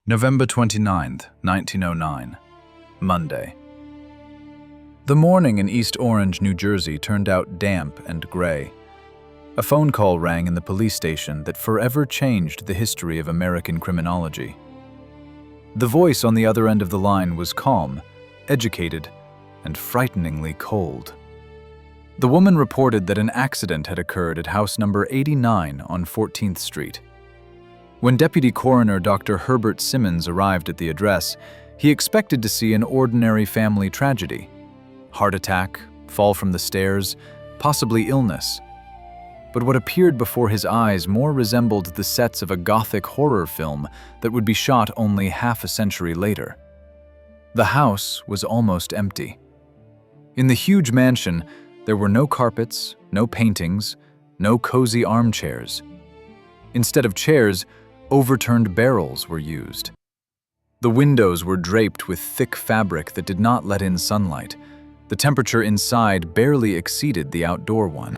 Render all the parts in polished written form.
November 29th, 1909, Monday. The morning in East Orange, New Jersey turned out damp and gray. A phone call rang in the police station that forever changed the history of American criminology. The voice on the other end of the line was calm, educated, and frighteningly cold. The woman reported that an accident had occurred at house number 89 on 14th Street. When Deputy Coroner Dr. Herbert Simmons arrived at the address, he expected to see an ordinary family tragedy. Heart attack, fall from the stairs, possibly illness. But what appeared before his eyes more resembled the sets of a Gothic horror film that would be shot only half a century later. The house was almost empty. In the huge mansion, there were no carpets, no paintings, no cozy armchairs. Instead of chairs, overturned barrels were used. The windows were draped with thick fabric that did not let in sunlight. The temperature inside barely exceeded the outdoor one.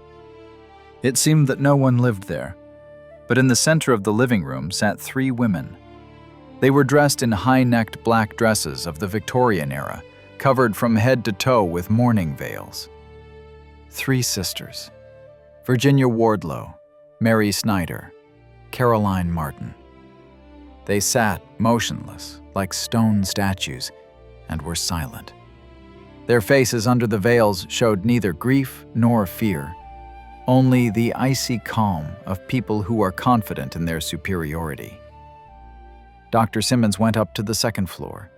It seemed that no one lived there, but in the center of the living room sat three women. They were dressed in high-necked black dresses of the Victorian era, covered from head to toe with mourning veils. Three sisters: Virginia Wardlow, Mary Snyder, Caroline Martin. They sat motionless, like stone statues, and were silent. Their faces under the veils showed neither grief nor fear, only the icy calm of people who are confident in their superiority. Dr. Simmons went up to the second floor.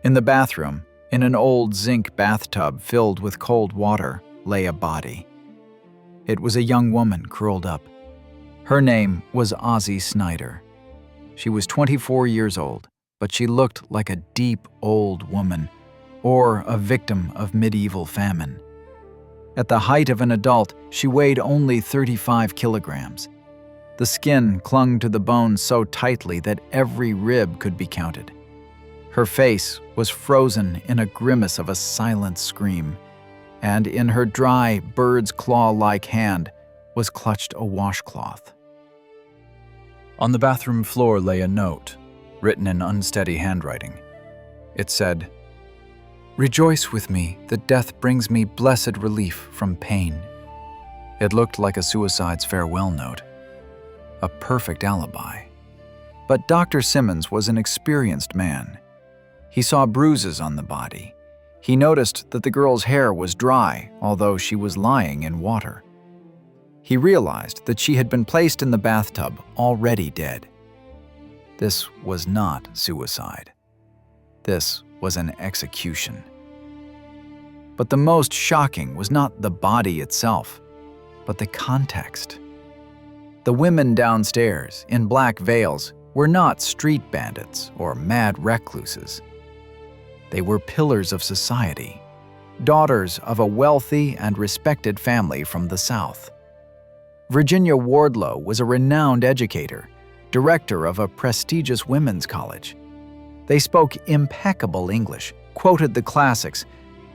In the bathroom, in an old zinc bathtub filled with cold water, lay a body. It was a young woman curled up. Her name was Ozzie Snyder. She was 24 years old, but she looked like a deep old woman, or a victim of medieval famine. At the height of an adult, she weighed only 35 kilograms. The skin clung to the bones so tightly that every rib could be counted. Her face was frozen in a grimace of a silent scream, and in her dry, bird's claw-like hand was clutched a washcloth. On the bathroom floor lay a note, written in unsteady handwriting. It said, "Rejoice with me that death brings me blessed relief from pain." It looked like a suicide's farewell note. A perfect alibi. But Dr. Simmons was an experienced man. He saw bruises on the body. He noticed that the girl's hair was dry, although she was lying in water. He realized that she had been placed in the bathtub, already dead. This was not suicide. This was an execution. But the most shocking was not the body itself, but the context. The women downstairs, in black veils, were not street bandits or mad recluses. They were pillars of society, daughters of a wealthy and respected family from the South. Virginia Wardlow was a renowned educator, director of a prestigious women's college. They spoke impeccable English, quoted the classics,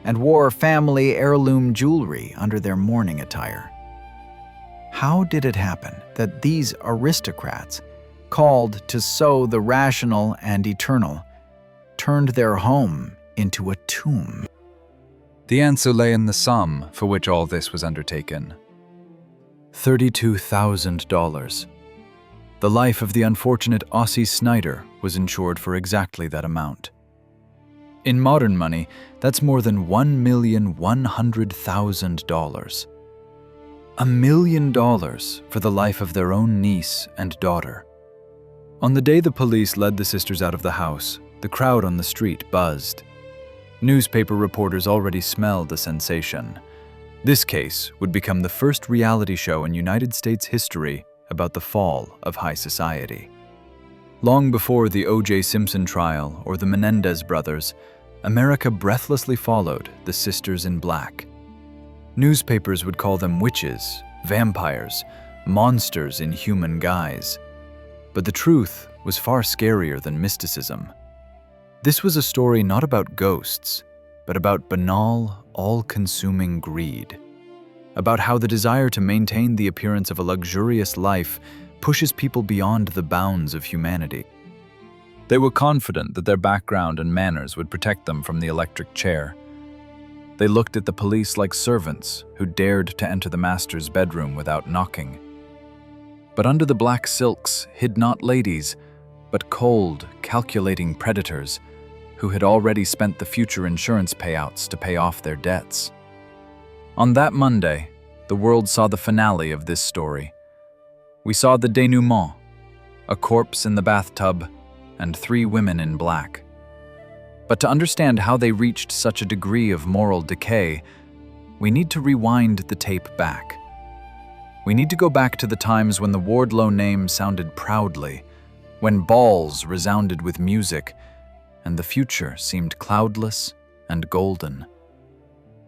and wore family heirloom jewelry under their mourning attire. How did it happen that these aristocrats, called to sow the rational and eternal, turned their home into a tomb? The answer lay in the sum for which all this was undertaken. $32,000. The life of the unfortunate Ozzie Snyder was insured for exactly that amount. In modern money, that's more than $1,100,000. $1 million for the life of their own niece and daughter. On the day the police led the sisters out of the house, the crowd on the street buzzed. Newspaper reporters already smelled the sensation. This case would become the first reality show in United States history about the fall of high society. Long before the O.J. Simpson trial or the Menendez brothers, America breathlessly followed the Sisters in Black. Newspapers would call them witches, vampires, monsters in human guise. But the truth was far scarier than mysticism. This was a story not about ghosts, but about banal, all-consuming greed. About how the desire to maintain the appearance of a luxurious life pushes people beyond the bounds of humanity. They were confident that their background and manners would protect them from the electric chair. They looked at the police like servants who dared to enter the master's bedroom without knocking. But under the black silks hid not ladies, but cold, calculating predators who had already spent the future insurance payouts to pay off their debts. On that Monday, the world saw the finale of this story. We saw the denouement, a corpse in the bathtub, and 3 women in black. But to understand how they reached such a degree of moral decay, we need to rewind the tape back. We need to go back to the times when the Wardlow name sounded proudly, when balls resounded with music, and the future seemed cloudless and golden.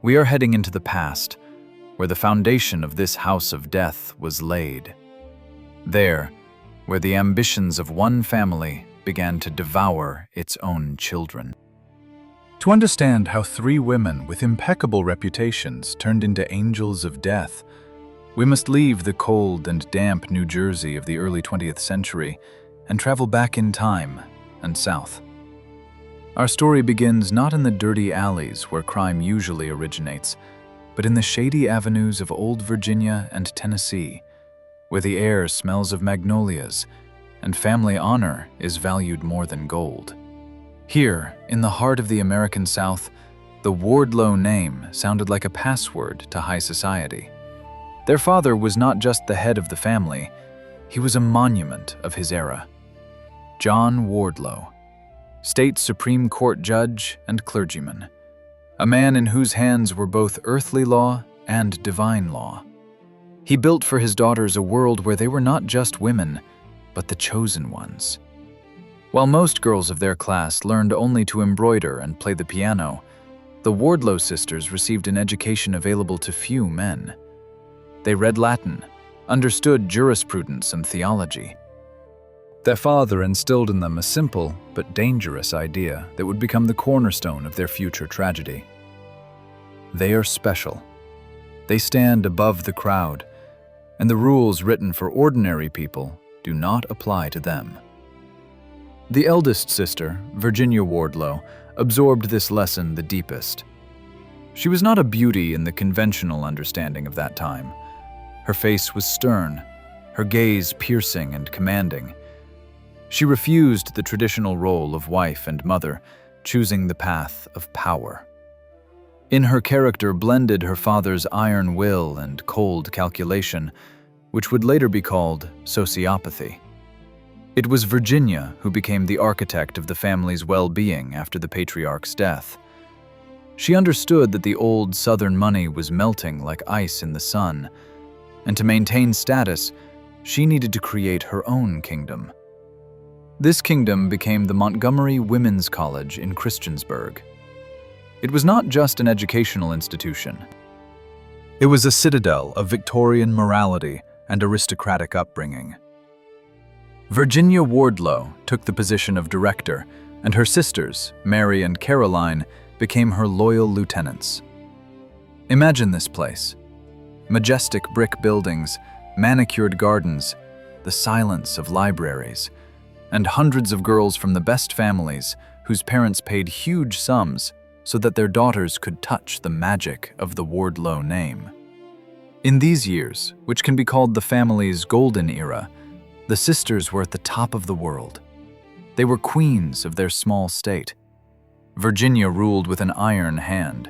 We are heading into the past, where the foundation of this house of death was laid. There, where the ambitions of one family began to devour its own children. To understand how 3 women with impeccable reputations turned into angels of death, we must leave the cold and damp New Jersey of the early 20th century and travel back in time and south. Our story begins not in the dirty alleys where crime usually originates, but in the shady avenues of old Virginia and Tennessee, where the air smells of magnolias and family honor is valued more than gold. Here, in the heart of the American South, the Wardlow name sounded like a password to high society. Their father was not just the head of the family, he was a monument of his era. John Wardlow, state Supreme Court judge and clergyman, a man in whose hands were both earthly law and divine law. He built for his daughters a world where they were not just women, but the chosen ones. While most girls of their class learned only to embroider and play the piano, the Wardlow sisters received an education available to few men. They read Latin, understood jurisprudence and theology. Their father instilled in them a simple but dangerous idea that would become the cornerstone of their future tragedy. They are special. They stand above the crowd, and the rules written for ordinary people do not apply to them. The eldest sister, Virginia Wardlow, absorbed this lesson the deepest. She was not a beauty in the conventional understanding of that time. Her face was stern, her gaze piercing and commanding. She refused the traditional role of wife and mother, choosing the path of power. In her character blended her father's iron will and cold calculation, which would later be called sociopathy. It was Virginia who became the architect of the family's well-being after the patriarch's death. She understood that the old Southern money was melting like ice in the sun, and to maintain status, she needed to create her own kingdom. This kingdom became the Montgomery Women's College in Christiansburg. It was not just an educational institution. It was a citadel of Victorian morality and aristocratic upbringing. Virginia Wardlow took the position of director, and her sisters, Mary and Caroline, became her loyal lieutenants. Imagine this place. Majestic brick buildings, manicured gardens, the silence of libraries, and hundreds of girls from the best families whose parents paid huge sums so that their daughters could touch the magic of the Wardlow name. In these years, which can be called the family's golden era, the sisters were at the top of the world. They were queens of their small state. Virginia ruled with an iron hand.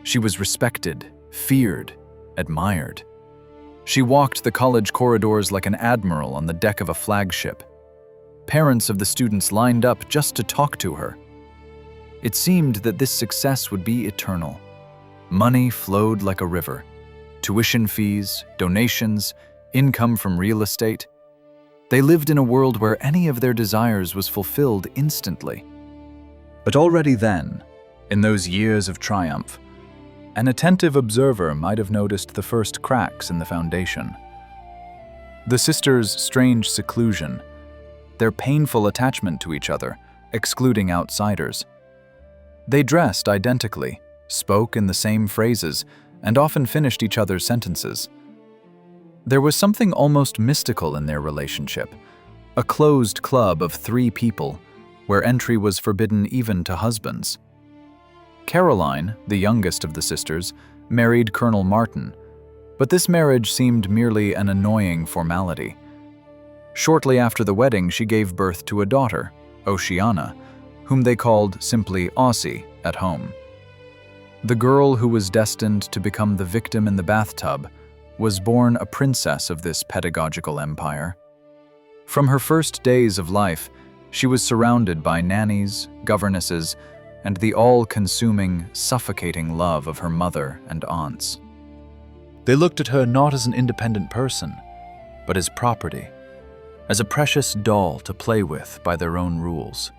She was respected, feared, admired. She walked the college corridors like an admiral on the deck of a flagship. Parents of the students lined up just to talk to her. It seemed that this success would be eternal. Money flowed like a river. Tuition fees, donations, income from real estate. They lived in a world where any of their desires was fulfilled instantly. But already then, in those years of triumph, an attentive observer might have noticed the first cracks in the foundation. The sisters' strange seclusion, their painful attachment to each other, excluding outsiders. They dressed identically, spoke in the same phrases, and often finished each other's sentences. There was something almost mystical in their relationship, a closed club of 3 people, where entry was forbidden even to husbands. Caroline, the youngest of the sisters, married Colonel Martin, but this marriage seemed merely an annoying formality. Shortly after the wedding, she gave birth to a daughter, Oceana, whom they called simply Aussie at home. The girl who was destined to become the victim in the bathtub was born a princess of this pedagogical empire. From her first days of life, she was surrounded by nannies, governesses, and the all-consuming, suffocating love of her mother and aunts. They looked at her not as an independent person, but as property, as a precious doll to play with by their own rules.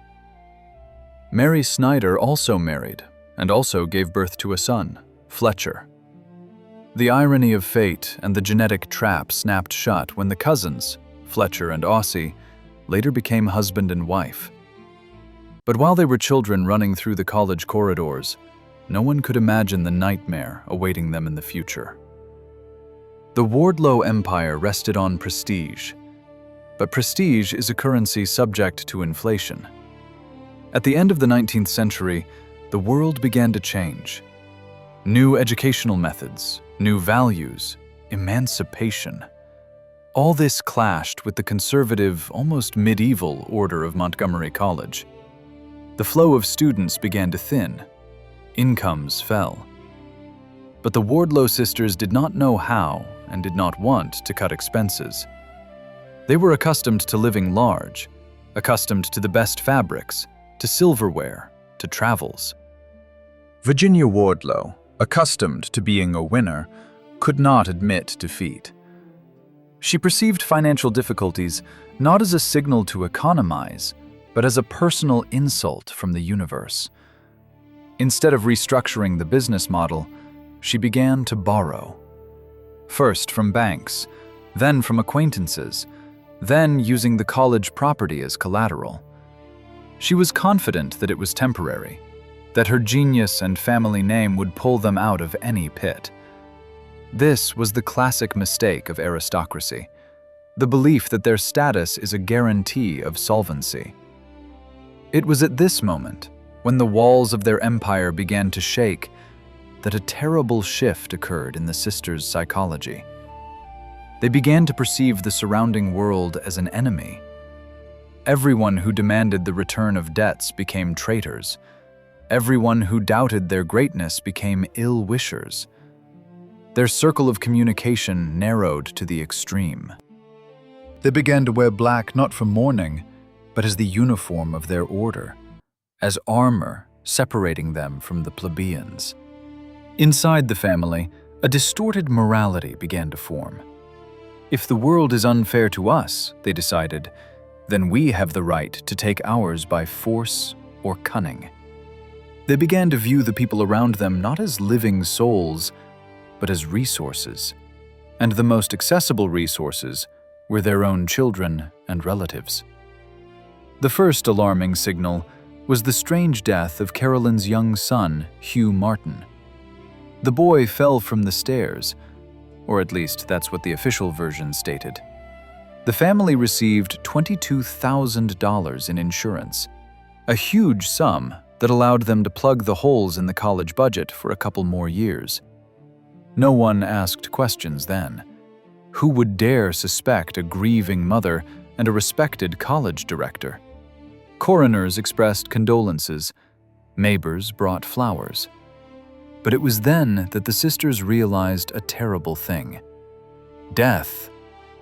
Mary Snyder also married, and also gave birth to a son, Fletcher. The irony of fate and the genetic trap snapped shut when the cousins, Fletcher and Aussie, later became husband and wife. But while they were children running through the college corridors, no one could imagine the nightmare awaiting them in the future. The Wardlow empire rested on prestige, but prestige is a currency subject to inflation. At the end of the 19th century, the world began to change. New educational methods, new values, emancipation. All this clashed with the conservative, almost medieval order of Montgomery College. The flow of students began to thin. Incomes fell. But the Wardlow sisters did not know how and did not want to cut expenses. They were accustomed to living large, accustomed to the best fabrics, to silverware, to travels. Virginia Wardlow, accustomed to being a winner, could not admit defeat. She perceived financial difficulties not as a signal to economize, but as a personal insult from the universe. Instead of restructuring the business model, she began to borrow. First from banks, then from acquaintances, then using the college property as collateral. She was confident that it was temporary, that her genius and family name would pull them out of any pit. This was the classic mistake of aristocracy, the belief that their status is a guarantee of solvency. It was at this moment, when the walls of their empire began to shake, that a terrible shift occurred in the sisters' psychology. They began to perceive the surrounding world as an enemy. Everyone who demanded the return of debts became traitors. Everyone who doubted their greatness became ill-wishers. Their circle of communication narrowed to the extreme. They began to wear black not for mourning, but as the uniform of their order, as armor separating them from the plebeians. Inside the family, a distorted morality began to form. If the world is unfair to us, they decided, then we have the right to take ours by force or cunning. They began to view the people around them not as living souls, but as resources. And the most accessible resources were their own children and relatives. The first alarming signal was the strange death of Carolyn's young son, Hugh Martin. The boy fell from the stairs, or at least that's what the official version stated. The family received $22,000 in insurance, a huge sum that allowed them to plug the holes in the college budget for a couple more years. No one asked questions then. Who would dare suspect a grieving mother and a respected college director? Coroners expressed condolences. Neighbors brought flowers. But it was then that the sisters realized a terrible thing. Death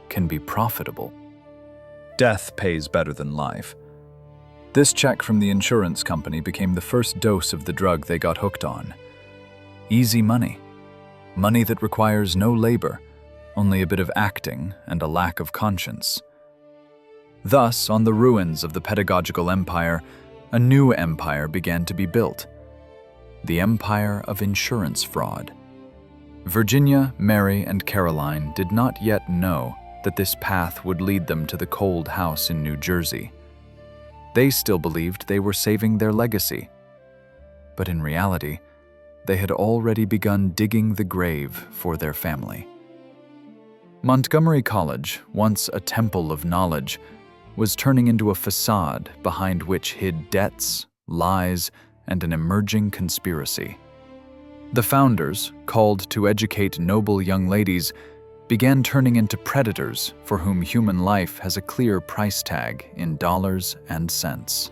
can be profitable. Death pays better than life. This check from the insurance company became the first dose of the drug they got hooked on. Easy money. Money that requires no labor, only a bit of acting and a lack of conscience. Thus, on the ruins of the pedagogical empire, a new empire began to be built. The empire of insurance fraud. Virginia, Mary, and Caroline did not yet know that this path would lead them to the cold house in New Jersey. They still believed they were saving their legacy. But in reality, they had already begun digging the grave for their family. Montgomery College, once a temple of knowledge, was turning into a facade behind which hid debts, lies, and an emerging conspiracy. The founders, called to educate noble young ladies, began turning into predators for whom human life has a clear price tag in dollars and cents.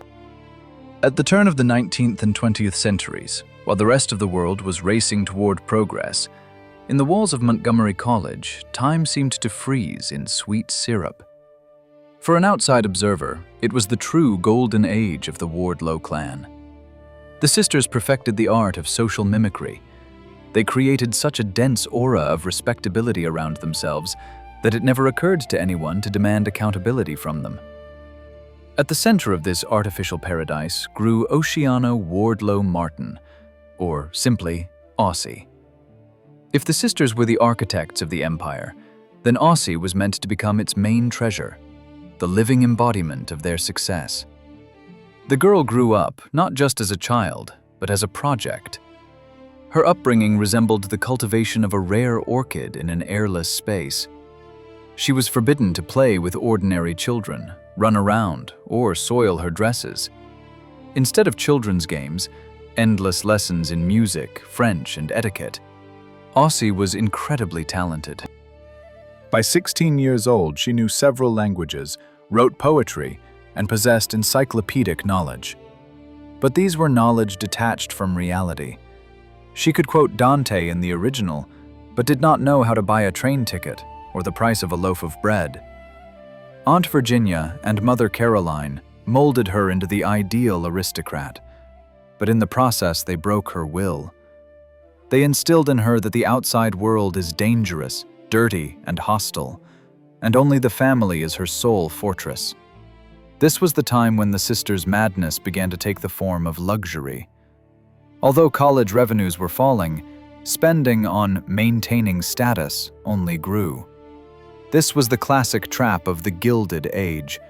At the turn of the 19th and 20th centuries, while the rest of the world was racing toward progress, in the walls of Montgomery College, time seemed to freeze in sweet syrup. For an outside observer, it was the true golden age of the Wardlow clan. The sisters perfected the art of social mimicry. They created such a dense aura of respectability around themselves that it never occurred to anyone to demand accountability from them. At the center of this artificial paradise grew Oceana Wardlow Martin, or simply Aussie. If the sisters were the architects of the empire, then Aussie was meant to become its main treasure, the living embodiment of their success. The girl grew up not just as a child, but as a project. Her upbringing resembled the cultivation of a rare orchid in an airless space. She was forbidden to play with ordinary children, run around, or soil her dresses. Instead of children's games, endless lessons in music, French, and etiquette, Aussie was incredibly talented. By 16 years old, she knew several languages, wrote poetry, and possessed encyclopedic knowledge. But these were knowledge detached from reality. She could quote Dante in the original, but did not know how to buy a train ticket or the price of a loaf of bread. Aunt Virginia and Mother Caroline molded her into the ideal aristocrat, but in the process they broke her will. They instilled in her that the outside world is dangerous, dirty, and hostile, and only the family is her sole fortress. This was the time when the sisters' madness began to take the form of luxury. Although college revenues were falling, spending on maintaining status only grew. This was the classic trap of the Gilded Age.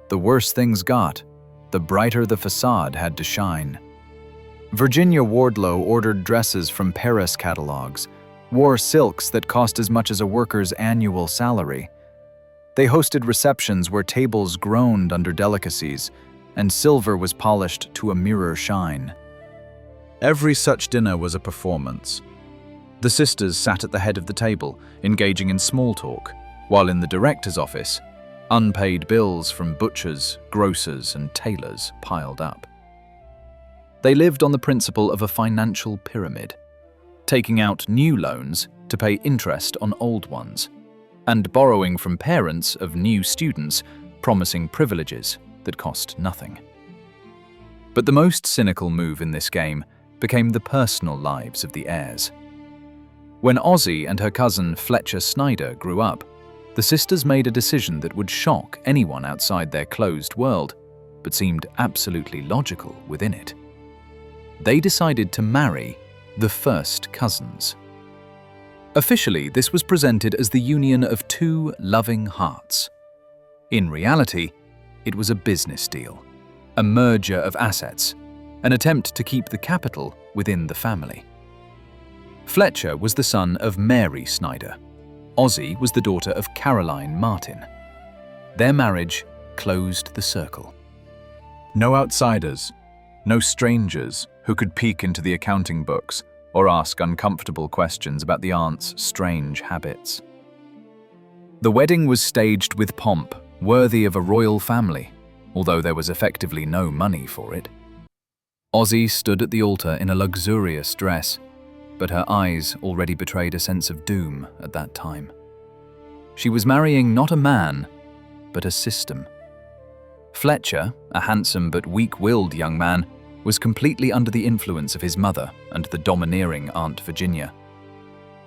The worse things got, the brighter the facade had to shine. Virginia Wardlow ordered dresses from Paris catalogs, wore silks that cost as much as a worker's annual salary. They hosted receptions where tables groaned under delicacies, and silver was polished to a mirror shine. Every such dinner was a performance. The sisters sat at the head of the table, engaging in small talk, while in the director's office, unpaid bills from butchers, grocers, and tailors piled up. They lived on the principle of a financial pyramid, taking out new loans to pay interest on old ones, and borrowing from parents of new students, promising privileges that cost nothing. But the most cynical move in this game became the personal lives of the heirs. When Aussie and her cousin Fletcher Snyder grew up, the sisters made a decision that would shock anyone outside their closed world, but seemed absolutely logical within it. They decided to marry the first cousins. Officially, this was presented as the union of two loving hearts. In reality, it was a business deal, a merger of assets, an attempt to keep the capital within the family. Fletcher was the son of Mary Snyder. Aussie was the daughter of Caroline Martin. Their marriage closed the circle. No outsiders, no strangers who could peek into the accounting books or ask uncomfortable questions about the aunt's strange habits. The wedding was staged with pomp, worthy of a royal family, although there was effectively no money for it. Aussie stood at the altar in a luxurious dress, but her eyes already betrayed a sense of doom at that time. She was marrying not a man, but a system. Fletcher, a handsome but weak-willed young man, was completely under the influence of his mother and the domineering Aunt Virginia.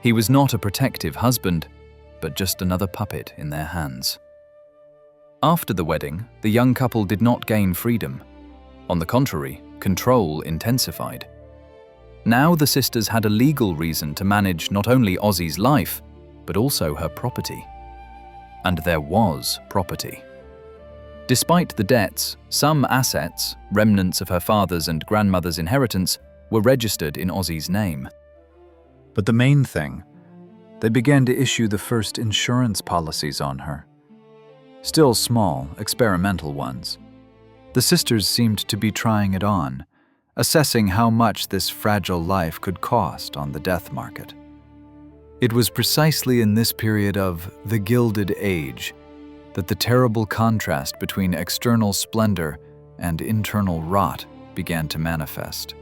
He was not a protective husband, but just another puppet in their hands. After the wedding, the young couple did not gain freedom. On the contrary, control intensified. Now the sisters had a legal reason to manage not only Aussie's life, but also her property. And there was property. Despite the debts, some assets, remnants of her father's and grandmother's inheritance, were registered in Aussie's name. But the main thing, they began to issue the first insurance policies on her. Still small, experimental ones. The sisters seemed to be trying it on, assessing how much this fragile life could cost on the death market. It was precisely in this period of the Gilded Age that the terrible contrast between external splendor and internal rot began to manifest.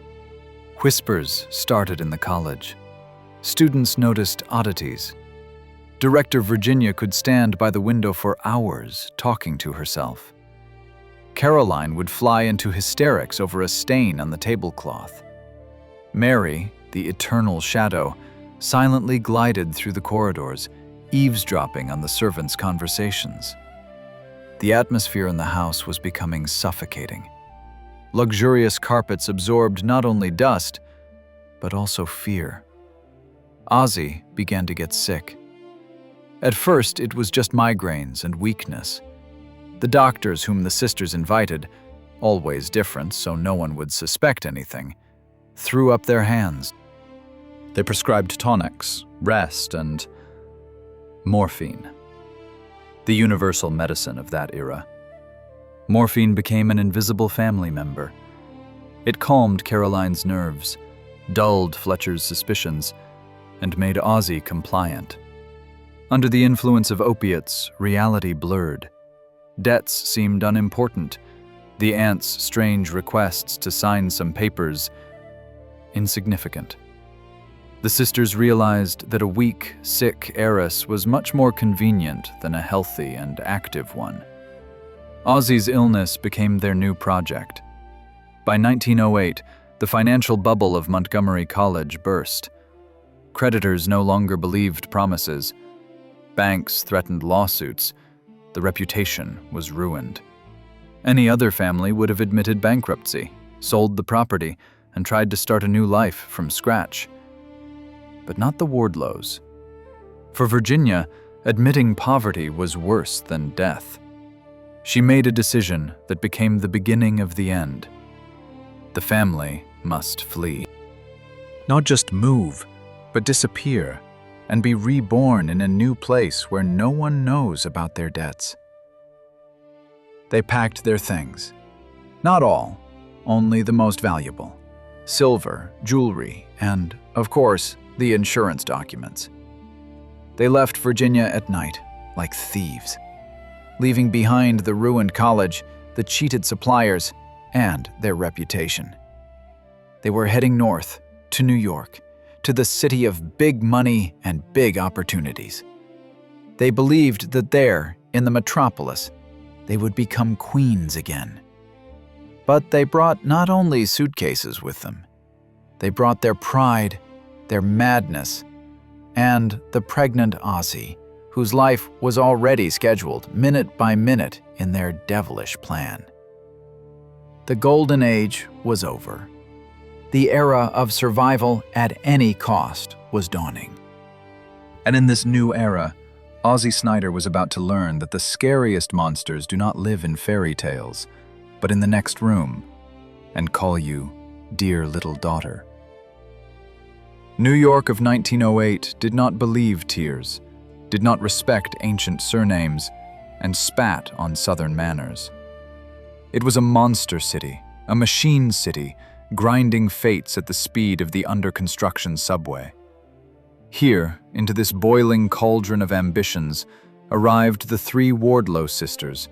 Whispers started in the college. Students noticed oddities. Director Virginia could stand by the window for hours talking to herself. Caroline would fly into hysterics over a stain on the tablecloth. Mary, the eternal shadow, silently glided through the corridors, eavesdropping on the servants' conversations. The atmosphere in the house was becoming suffocating. Luxurious carpets absorbed not only dust, but also fear. Ozzy began to get sick. At first, it was just migraines and weakness. The doctors whom the sisters invited, always different so no one would suspect anything, threw up their hands. They prescribed tonics, rest, and morphine. The universal medicine of that era. Morphine became an invisible family member. It calmed Caroline's nerves, dulled Fletcher's suspicions, and made Ozzy compliant. Under the influence of opiates, reality blurred. Debts seemed unimportant. The aunt's strange requests to sign some papers, insignificant. The sisters realized that a weak, sick heiress was much more convenient than a healthy and active one. Ozzy's illness became their new project. By 1908, the financial bubble of Montgomery College burst. Creditors no longer believed promises. Banks threatened lawsuits. The reputation was ruined. Any other family would have admitted bankruptcy, sold the property, and tried to start a new life from scratch. But not the Wardlows. For Virginia, admitting poverty was worse than death. She made a decision that became the beginning of the end. The family must flee. Not just move, but disappear and be reborn in a new place where no one knows about their debts. They packed their things. Not all, only the most valuable. Silver, jewelry, and, of course, the insurance documents. They left Virginia at night, like thieves, leaving behind the ruined college, the cheated suppliers, and their reputation. They were heading north, to New York, to the city of big money and big opportunities. They believed that there, in the metropolis, they would become queens again. But they brought not only suitcases with them. They brought their pride, their madness, and the pregnant Ozzy, whose life was already scheduled minute by minute in their devilish plan. The golden age was over. The era of survival at any cost was dawning. And in this new era, Ozzy Snyder was about to learn that the scariest monsters do not live in fairy tales, but in the next room, and call you dear little daughter. New York of 1908 did not believe tears, did not respect ancient surnames, and spat on Southern manners. It was a monster city, a machine city, grinding fates at the speed of the under-construction subway. Here, into this boiling cauldron of ambitions, arrived the three Wardlow sisters,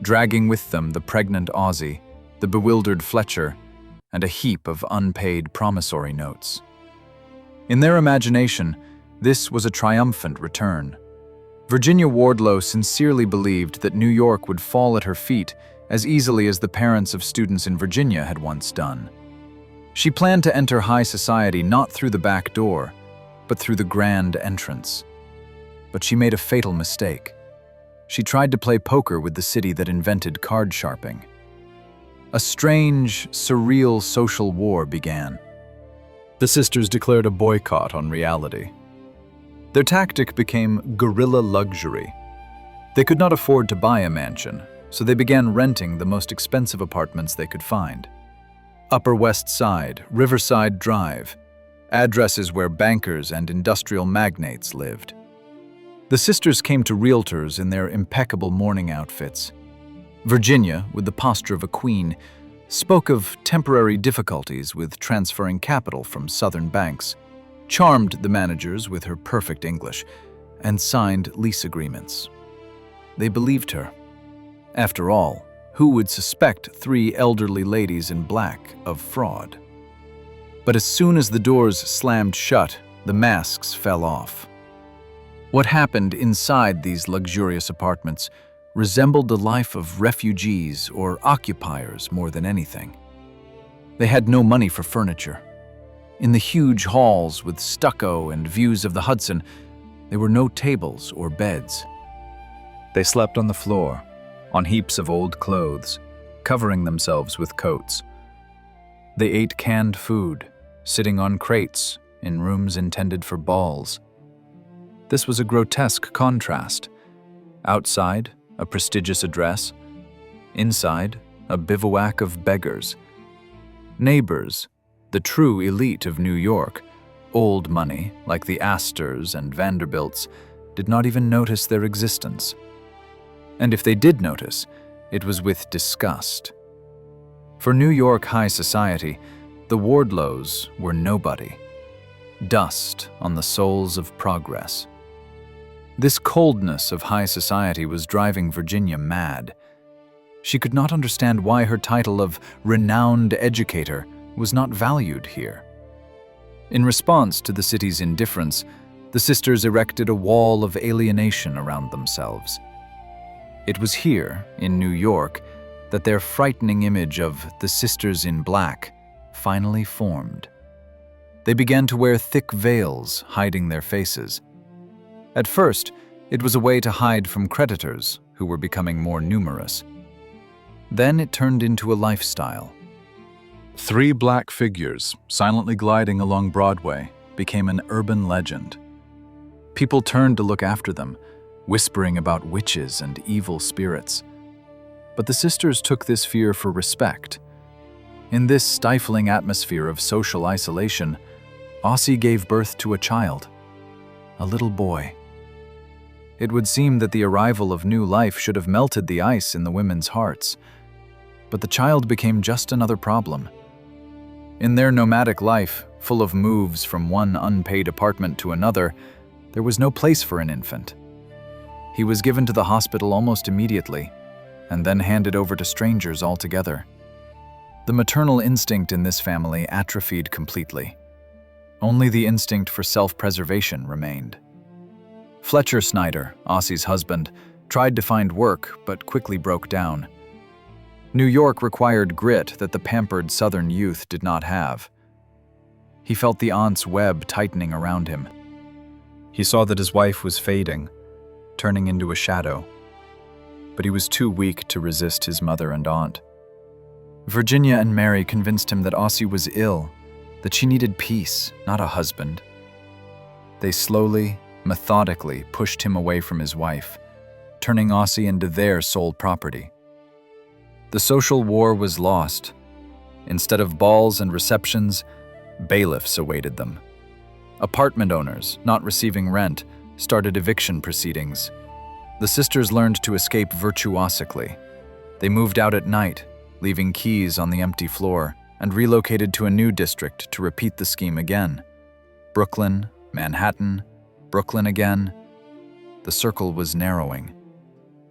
dragging with them the pregnant Ozzy, the bewildered Fletcher, and a heap of unpaid promissory notes. In their imagination, this was a triumphant return. Virginia Wardlow sincerely believed that New York would fall at her feet as easily as the parents of students in Virginia had once done. She planned to enter high society not through the back door, but through the grand entrance. But she made a fatal mistake. She tried to play poker with the city that invented card sharping. A strange, surreal social war began. The sisters declared a boycott on reality. Their tactic became guerrilla luxury. They could not afford to buy a mansion, so they began renting the most expensive apartments they could find. Upper West Side, Riverside Drive, addresses where bankers and industrial magnates lived. The sisters came to realtors in their impeccable mourning outfits. Virginia, with the posture of a queen, spoke of temporary difficulties with transferring capital from southern banks, charmed the managers with her perfect English, and signed lease agreements. They believed her. After all, who would suspect three elderly ladies in black of fraud? But as soon as the doors slammed shut, the masks fell off. What happened inside these luxurious apartments resembled the life of refugees or occupiers more than anything. They had no money for furniture. In the huge halls with stucco and views of the Hudson, there were no tables or beds. They slept on the floor, on heaps of old clothes, covering themselves with coats. They ate canned food, sitting on crates in rooms intended for balls. This was a grotesque contrast. Outside, a prestigious address. Inside, a bivouac of beggars. Neighbors, the true elite of New York, old money like the Astors and Vanderbilts, did not even notice their existence. And if they did notice, it was with disgust. For New York high society, the Wardlows were nobody. Dust on the soles of progress. This coldness of high society was driving Virginia mad. She could not understand why her title of renowned educator was not valued here. In response to the city's indifference, the sisters erected a wall of alienation around themselves. It was here, in New York, that their frightening image of the Sisters in Black finally formed. They began to wear thick veils hiding their faces. At first, it was a way to hide from creditors who were becoming more numerous. Then it turned into a lifestyle. 3 black figures, silently gliding along Broadway, became an urban legend. People turned to look after them, whispering about witches and evil spirits. But the sisters took this fear for respect. In this stifling atmosphere of social isolation, Aussie gave birth to a child, a little boy. It would seem that the arrival of new life should have melted the ice in the women's hearts. But the child became just another problem. In their nomadic life, full of moves from one unpaid apartment to another, there was no place for an infant. He was given to the hospital almost immediately, and then handed over to strangers altogether. The maternal instinct in this family atrophied completely. Only the instinct for self-preservation remained. Fletcher Snyder, Aussie's husband, tried to find work but quickly broke down. New York required grit that the pampered Southern youth did not have. He felt the aunt's web tightening around him. He saw that his wife was fading, turning into a shadow. But he was too weak to resist his mother and aunt. Virginia and Mary convinced him that Aussie was ill, that she needed peace, not a husband. They slowly, methodically pushed him away from his wife, turning Aussie into their sole property. The social war was lost. Instead of balls and receptions, bailiffs awaited them. Apartment owners, not receiving rent, started eviction proceedings. The sisters learned to escape virtuosically. They moved out at night, leaving keys on the empty floor, and relocated to a new district to repeat the scheme again. Brooklyn, Manhattan, Brooklyn again. The circle was narrowing.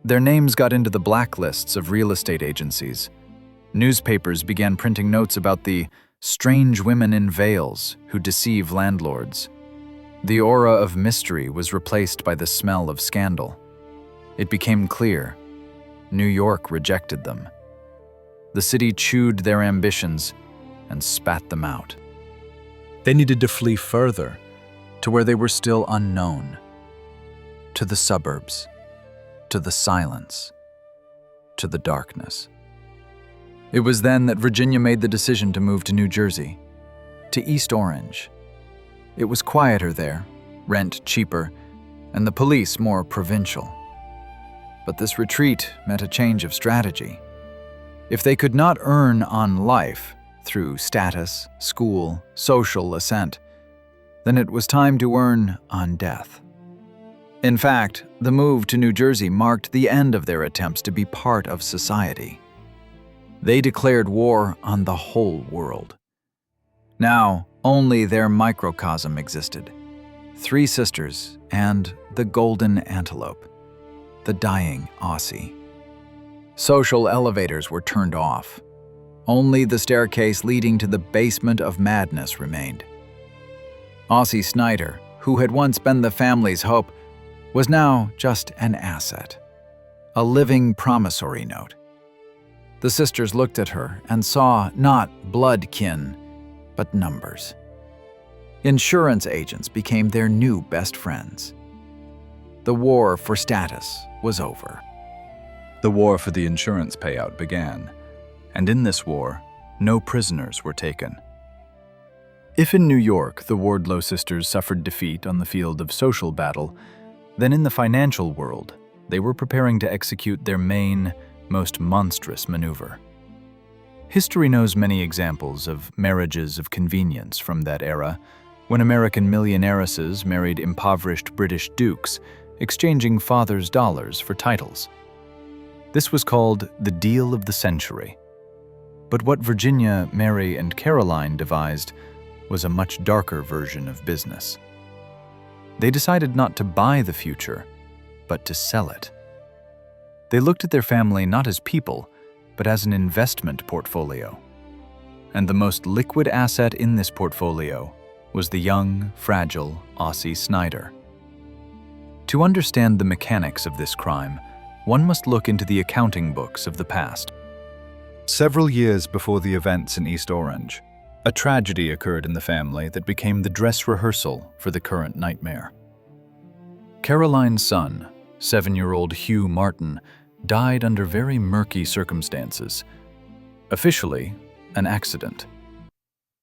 Their names got into the blacklists of real estate agencies. Newspapers began printing notes about the strange women in veils who deceive landlords. The aura of mystery was replaced by the smell of scandal. It became clear. New York rejected them. The city chewed their ambitions and spat them out. They needed to flee further, to where they were still unknown. To the suburbs, to the silence, to the darkness. It was then that Virginia made the decision to move to New Jersey, to East Orange. It was quieter there, rent cheaper, and the police more provincial. But this retreat meant a change of strategy. If they could not earn on life through status, school, social ascent, then it was time to earn on death. In fact, the move to New Jersey marked the end of their attempts to be part of society. They declared war on the whole world. Now, only their microcosm existed. 3 sisters and the golden antelope, the dying Aussie. Social elevators were turned off. Only the staircase leading to the basement of madness remained. Aussie Snyder, who had once been the family's hope, was now just an asset, a living promissory note. The sisters looked at her and saw not blood kin, but numbers. Insurance agents became their new best friends. The war for status was over. The war for the insurance payout began, and in this war, no prisoners were taken. If in New York the Wardlow sisters suffered defeat on the field of social battle, then in the financial world, they were preparing to execute their main, most monstrous maneuver. History knows many examples of marriages of convenience from that era, when American millionairesses married impoverished British dukes, exchanging fathers' dollars for titles. This was called the Deal of the Century. But what Virginia, Mary, and Caroline devised was a much darker version of business. They decided not to buy the future, but to sell it. They looked at their family not as people, but as an investment portfolio. And the most liquid asset in this portfolio was the young, fragile Aussie Snyder. To understand the mechanics of this crime, one must look into the accounting books of the past. Several years before the events in East Orange, a tragedy occurred in the family that became the dress rehearsal for the current nightmare. Caroline's son, 7-year-old Hugh Martin, died under very murky circumstances. Officially, an accident.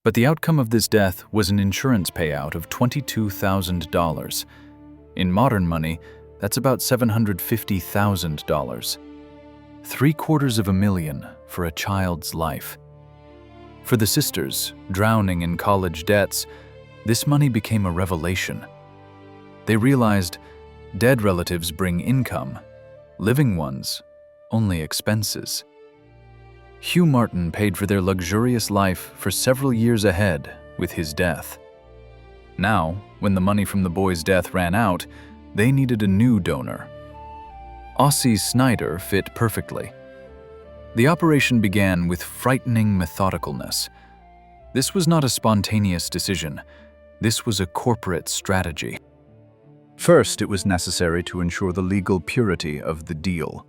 But the outcome of this death was an insurance payout of $22,000. In modern money, that's about $750,000. $750,000 for a child's life. For the sisters, drowning in college debts, this money became a revelation. They realized dead relatives bring income, living ones only expenses. Hugh Martin paid for their luxurious life for several years ahead with his death. Now, when the money from the boy's death ran out, they needed a new donor. Aussie Snyder fit perfectly. The operation began with frightening methodicalness. This was not a spontaneous decision. This was a corporate strategy. First, it was necessary to ensure the legal purity of the deal.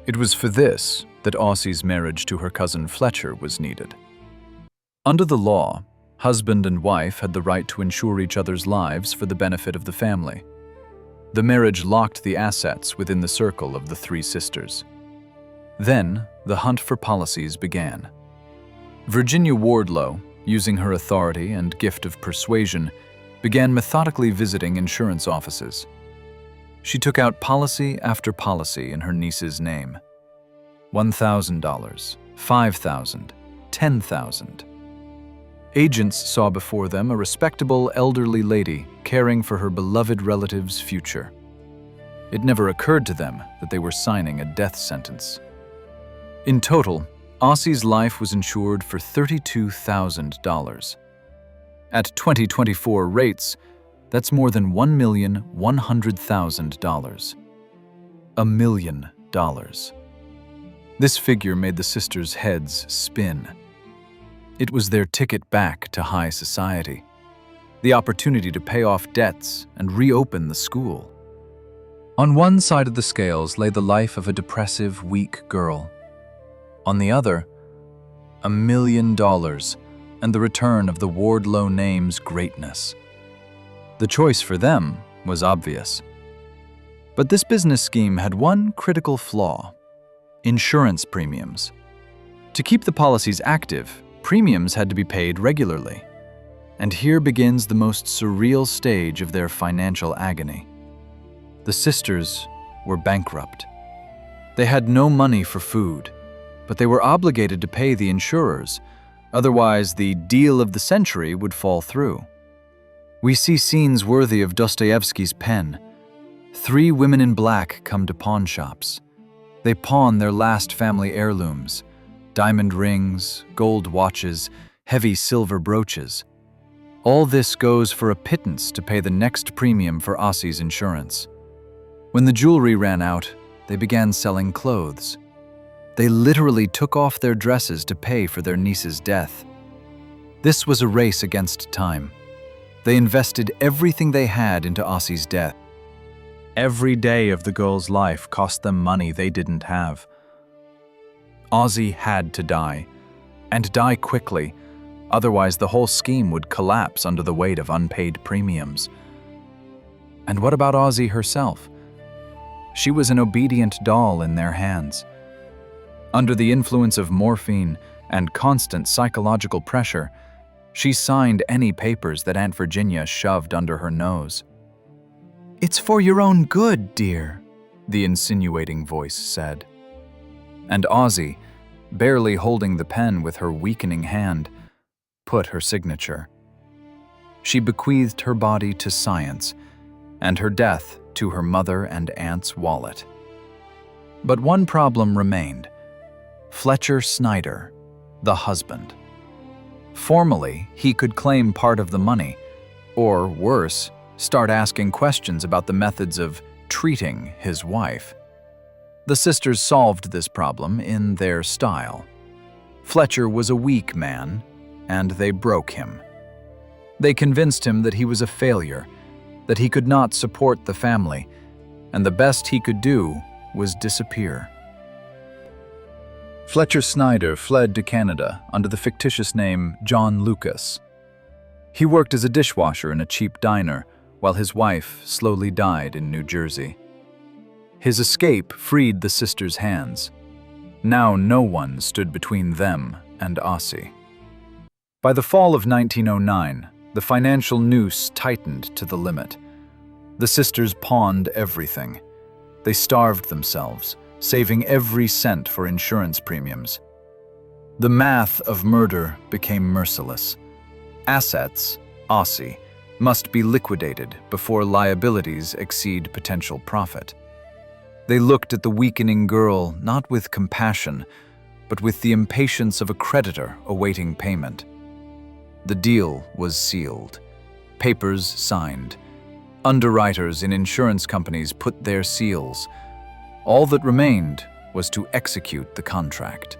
It was for this that Aussie's marriage to her cousin Fletcher was needed. Under the law, husband and wife had the right to insure each other's lives for the benefit of the family. The marriage locked the assets within the circle of the 3 sisters. Then, the hunt for policies began. Virginia Wardlow, using her authority and gift of persuasion, began methodically visiting insurance offices. She took out policy after policy in her niece's name. $1,000, $5,000, $10,000. Agents saw before them a respectable elderly lady caring for her beloved relative's future. It never occurred to them that they were signing a death sentence. In total, Aussie's life was insured for $32,000. At 2024 rates, that's more than $1,100,000. $1 million. This figure made the sisters' heads spin. It was their ticket back to high society, the opportunity to pay off debts and reopen the school. On one side of the scales lay the life of a depressive, weak girl. On the other, $1 million and the return of the Wardlow name's greatness. The choice for them was obvious. But this business scheme had one critical flaw: insurance premiums. To keep the policies active, premiums had to be paid regularly. And here begins the most surreal stage of their financial agony. The sisters were bankrupt. They had no money for food, but they were obligated to pay the insurers, otherwise the deal of the century would fall through. We see scenes worthy of Dostoevsky's pen, 3 women in black come to pawn shops. They pawn their last family heirlooms, diamond rings, gold watches, heavy silver brooches. All this goes for a pittance to pay the next premium for Ossie's insurance. When the jewelry ran out, they began selling clothes. They literally took off their dresses to pay for their niece's death. This was a race against time. They invested everything they had into Ossie's death. Every day of the girl's life cost them money they didn't have. Ozzy had to die, and die quickly, otherwise the whole scheme would collapse under the weight of unpaid premiums. And what about Ozzy herself? She was an obedient doll in their hands. Under the influence of morphine and constant psychological pressure, she signed any papers that Aunt Virginia shoved under her nose. "It's for your own good, dear," the insinuating voice said. And Ozzy, barely holding the pen with her weakening hand, put her signature. She bequeathed her body to science, and her death to her mother and aunt's wallet. But one problem remained: Fletcher Snyder, the husband. Formally, he could claim part of the money, or worse, start asking questions about the methods of treating his wife. The sisters solved this problem in their style. Fletcher was a weak man, and they broke him. They convinced him that he was a failure, that he could not support the family, and the best he could do was disappear. Fletcher Snyder fled to Canada under the fictitious name John Lucas. He worked as a dishwasher in a cheap diner, while his wife slowly died in New Jersey. His escape freed the sisters' hands. Now no one stood between them and Ossie. By the fall of 1909, the financial noose tightened to the limit. The sisters pawned everything. They starved themselves, saving every cent for insurance premiums. The math of murder became merciless. Assets, Ossie, must be liquidated before liabilities exceed potential profit. They looked at the weakening girl not with compassion, but with the impatience of a creditor awaiting payment. The deal was sealed, papers signed. Underwriters in insurance companies put their seals. All that remained was to execute the contract.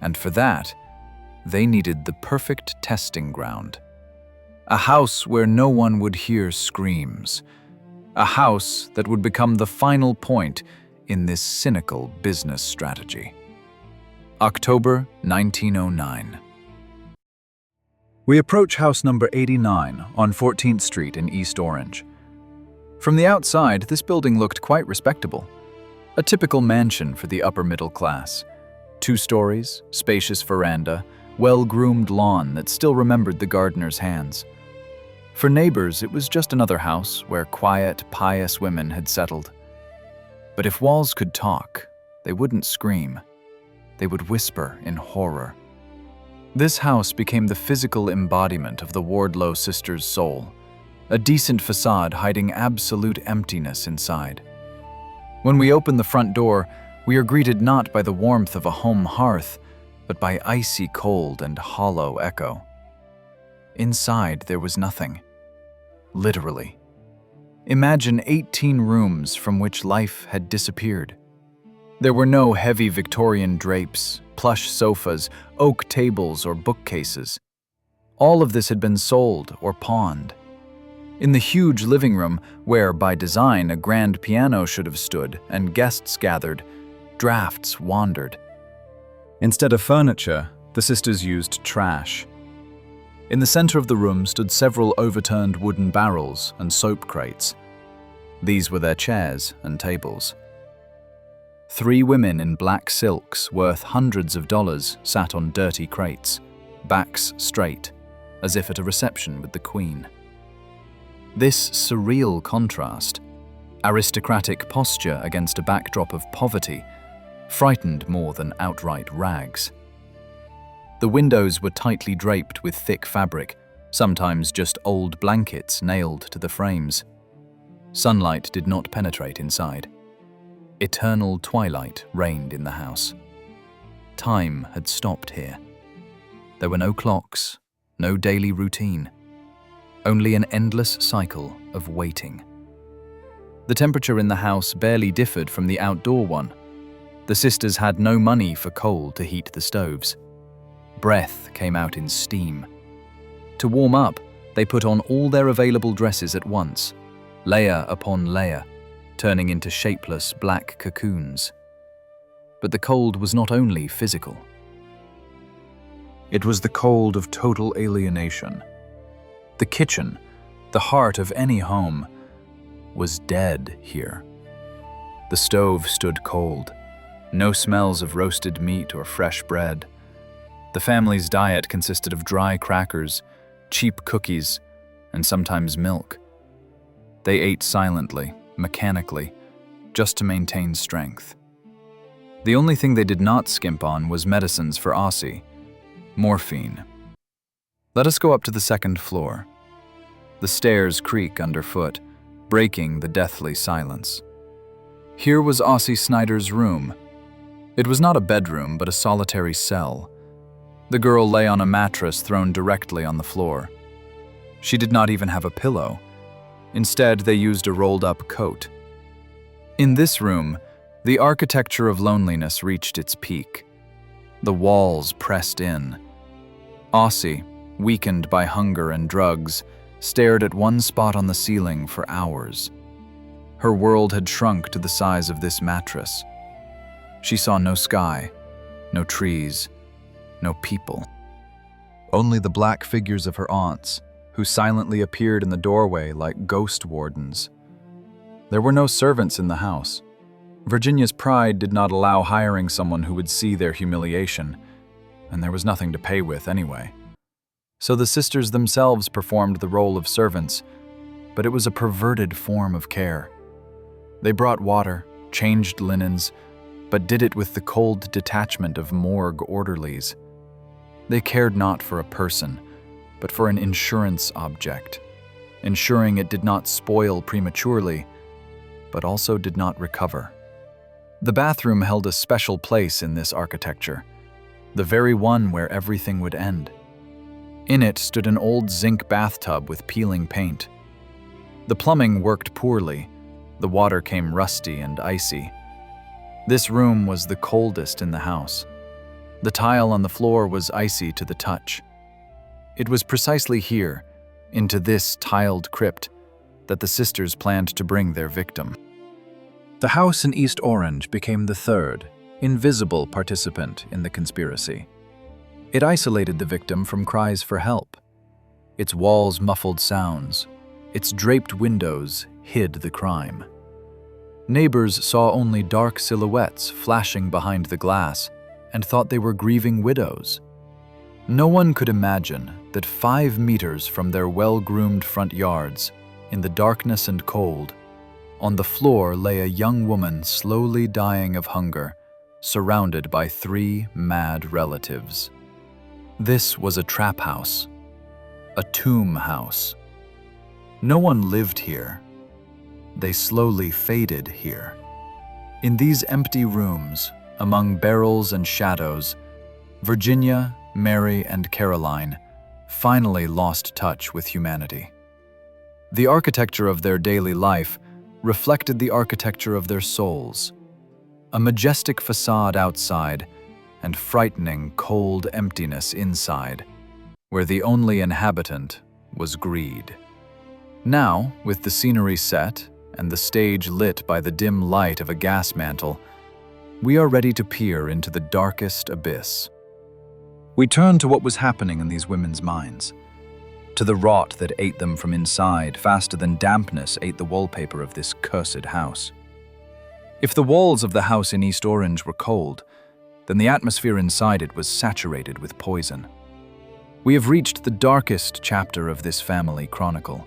And for that, they needed the perfect testing ground. A house where no one would hear screams. A house that would become the final point in this cynical business strategy. October 1909. We approach house number 89 on 14th Street in East Orange. From the outside, this building looked quite respectable. A typical mansion for the upper middle class. 2 stories, spacious veranda, well-groomed lawn that still remembered the gardener's hands. For neighbors, it was just another house where quiet, pious women had settled. But if walls could talk, they wouldn't scream. They would whisper in horror. This house became the physical embodiment of the Wardlow sisters' soul, a decent facade hiding absolute emptiness inside. When we open the front door, we are greeted not by the warmth of a home hearth, but by icy cold and hollow echo. Inside, there was nothing. Literally. Imagine 18 rooms from which life had disappeared. There were no heavy Victorian drapes, plush sofas, oak tables, or bookcases. All of this had been sold or pawned. In the huge living room, where by design a grand piano should have stood and guests gathered, drafts wandered. Instead of furniture, the sisters used trash. In the center of the room stood several overturned wooden barrels and soap crates. These were their chairs and tables. 3 women in black silks worth hundreds of dollars sat on dirty crates, backs straight, as if at a reception with the Queen. This surreal contrast, aristocratic posture against a backdrop of poverty, frightened more than outright rags. The windows were tightly draped with thick fabric, sometimes just old blankets nailed to the frames. Sunlight did not penetrate inside. Eternal twilight reigned in the house. Time had stopped here. There were no clocks, no daily routine, only an endless cycle of waiting. The temperature in the house barely differed from the outdoor one. The sisters had no money for coal to heat the stoves. Breath came out in steam. To warm up, they put on all their available dresses at once, layer upon layer, turning into shapeless black cocoons. But the cold was not only physical. It was the cold of total alienation. The kitchen, the heart of any home, was dead here. The stove stood cold. No smells of roasted meat or fresh bread. The family's diet consisted of dry crackers, cheap cookies, and sometimes milk. They ate silently, mechanically, just to maintain strength. The only thing they did not skimp on was medicines for Aussie, morphine. Let us go up to the second floor. The stairs creak underfoot, breaking the deathly silence. Here was Aussie Snyder's room. It was not a bedroom, but a solitary cell. The girl lay on a mattress thrown directly on the floor. She did not even have a pillow. Instead, they used a rolled-up coat. In this room, the architecture of loneliness reached its peak. The walls pressed in. Aussie, weakened by hunger and drugs, stared at one spot on the ceiling for hours. Her world had shrunk to the size of this mattress. She saw no sky, no trees, no people. Only the black figures of her aunts, who silently appeared in the doorway like ghost wardens. There were no servants in the house. Virginia's pride did not allow hiring someone who would see their humiliation, and there was nothing to pay with anyway. So the sisters themselves performed the role of servants, but it was a perverted form of care. They brought water, changed linens, but did it with the cold detachment of morgue orderlies. They cared not for a person, but for an insurance object, ensuring it did not spoil prematurely, but also did not recover. The bathroom held a special place in this architecture, the very one where everything would end. In it stood an old zinc bathtub with peeling paint. The plumbing worked poorly. The water came rusty and icy. This room was the coldest in the house. The tile on the floor was icy to the touch. It was precisely here, into this tiled crypt, that the sisters planned to bring their victim. The house in East Orange became the third, invisible participant in the conspiracy. It isolated the victim from cries for help. Its walls muffled sounds. Its draped windows hid the crime. Neighbors saw only dark silhouettes flashing behind the glass and thought they were grieving widows. No one could imagine that 5 meters from their well-groomed front yards, in the darkness and cold, on the floor lay a young woman slowly dying of hunger, surrounded by 3 mad relatives. This was a trap house, a tomb house. No one lived here. They slowly faded here. In these empty rooms, among barrels and shadows, Virginia, Mary, and Caroline finally lost touch with humanity. The architecture of their daily life reflected the architecture of their souls, a majestic facade outside and frightening cold emptiness inside, where the only inhabitant was greed. Now, with the scenery set and the stage lit by the dim light of a gas mantle, we are ready to peer into the darkest abyss. We turn to what was happening in these women's minds, to the rot that ate them from inside faster than dampness ate the wallpaper of this cursed house. If the walls of the house in East Orange were cold, then the atmosphere inside it was saturated with poison. We have reached the darkest chapter of this family chronicle,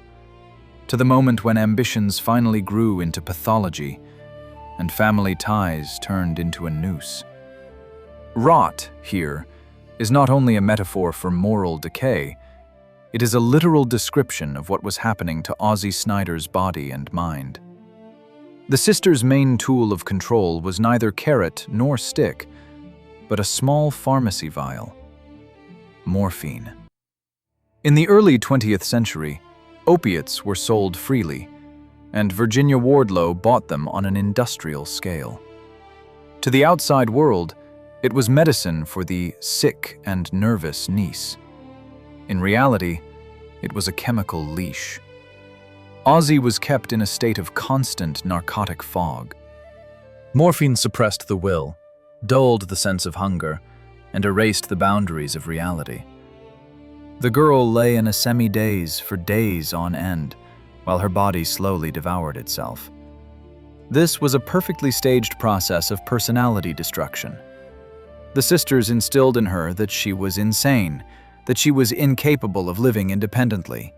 to the moment when ambitions finally grew into pathology and family ties turned into a noose. Rot, here, is not only a metaphor for moral decay, It is a literal description of what was happening to Ozzie Snyder's body and mind. The sisters' main tool of control was neither carrot nor stick, but a small pharmacy vial. Morphine. In the early 20th century, opiates were sold freely, and Virginia Wardlow bought them on an industrial scale. To the outside world, it was medicine for the sick and nervous niece. In reality, it was a chemical leash. Ozzie was kept in a state of constant narcotic fog. Morphine suppressed the will, dulled the sense of hunger, and erased the boundaries of reality. The girl lay in a semi-daze for days on end, while her body slowly devoured itself. This was a perfectly staged process of personality destruction. The sisters instilled in her that she was insane, that she was incapable of living independently,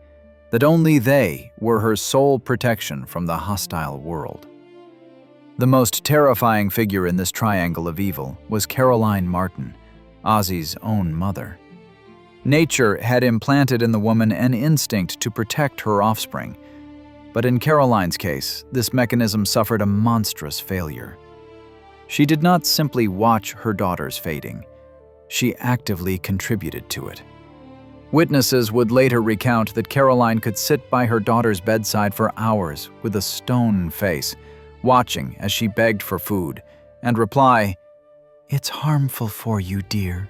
that only they were her sole protection from the hostile world. The most terrifying figure in this triangle of evil was Caroline Martin, Ozzie's own mother. Nature had implanted in the woman an instinct to protect her offspring, but in Caroline's case, this mechanism suffered a monstrous failure. She did not simply watch her daughters fading, she actively contributed to it. Witnesses would later recount that Caroline could sit by her daughter's bedside for hours with a stone face, watching as she begged for food, and reply, "It's harmful for you, dear.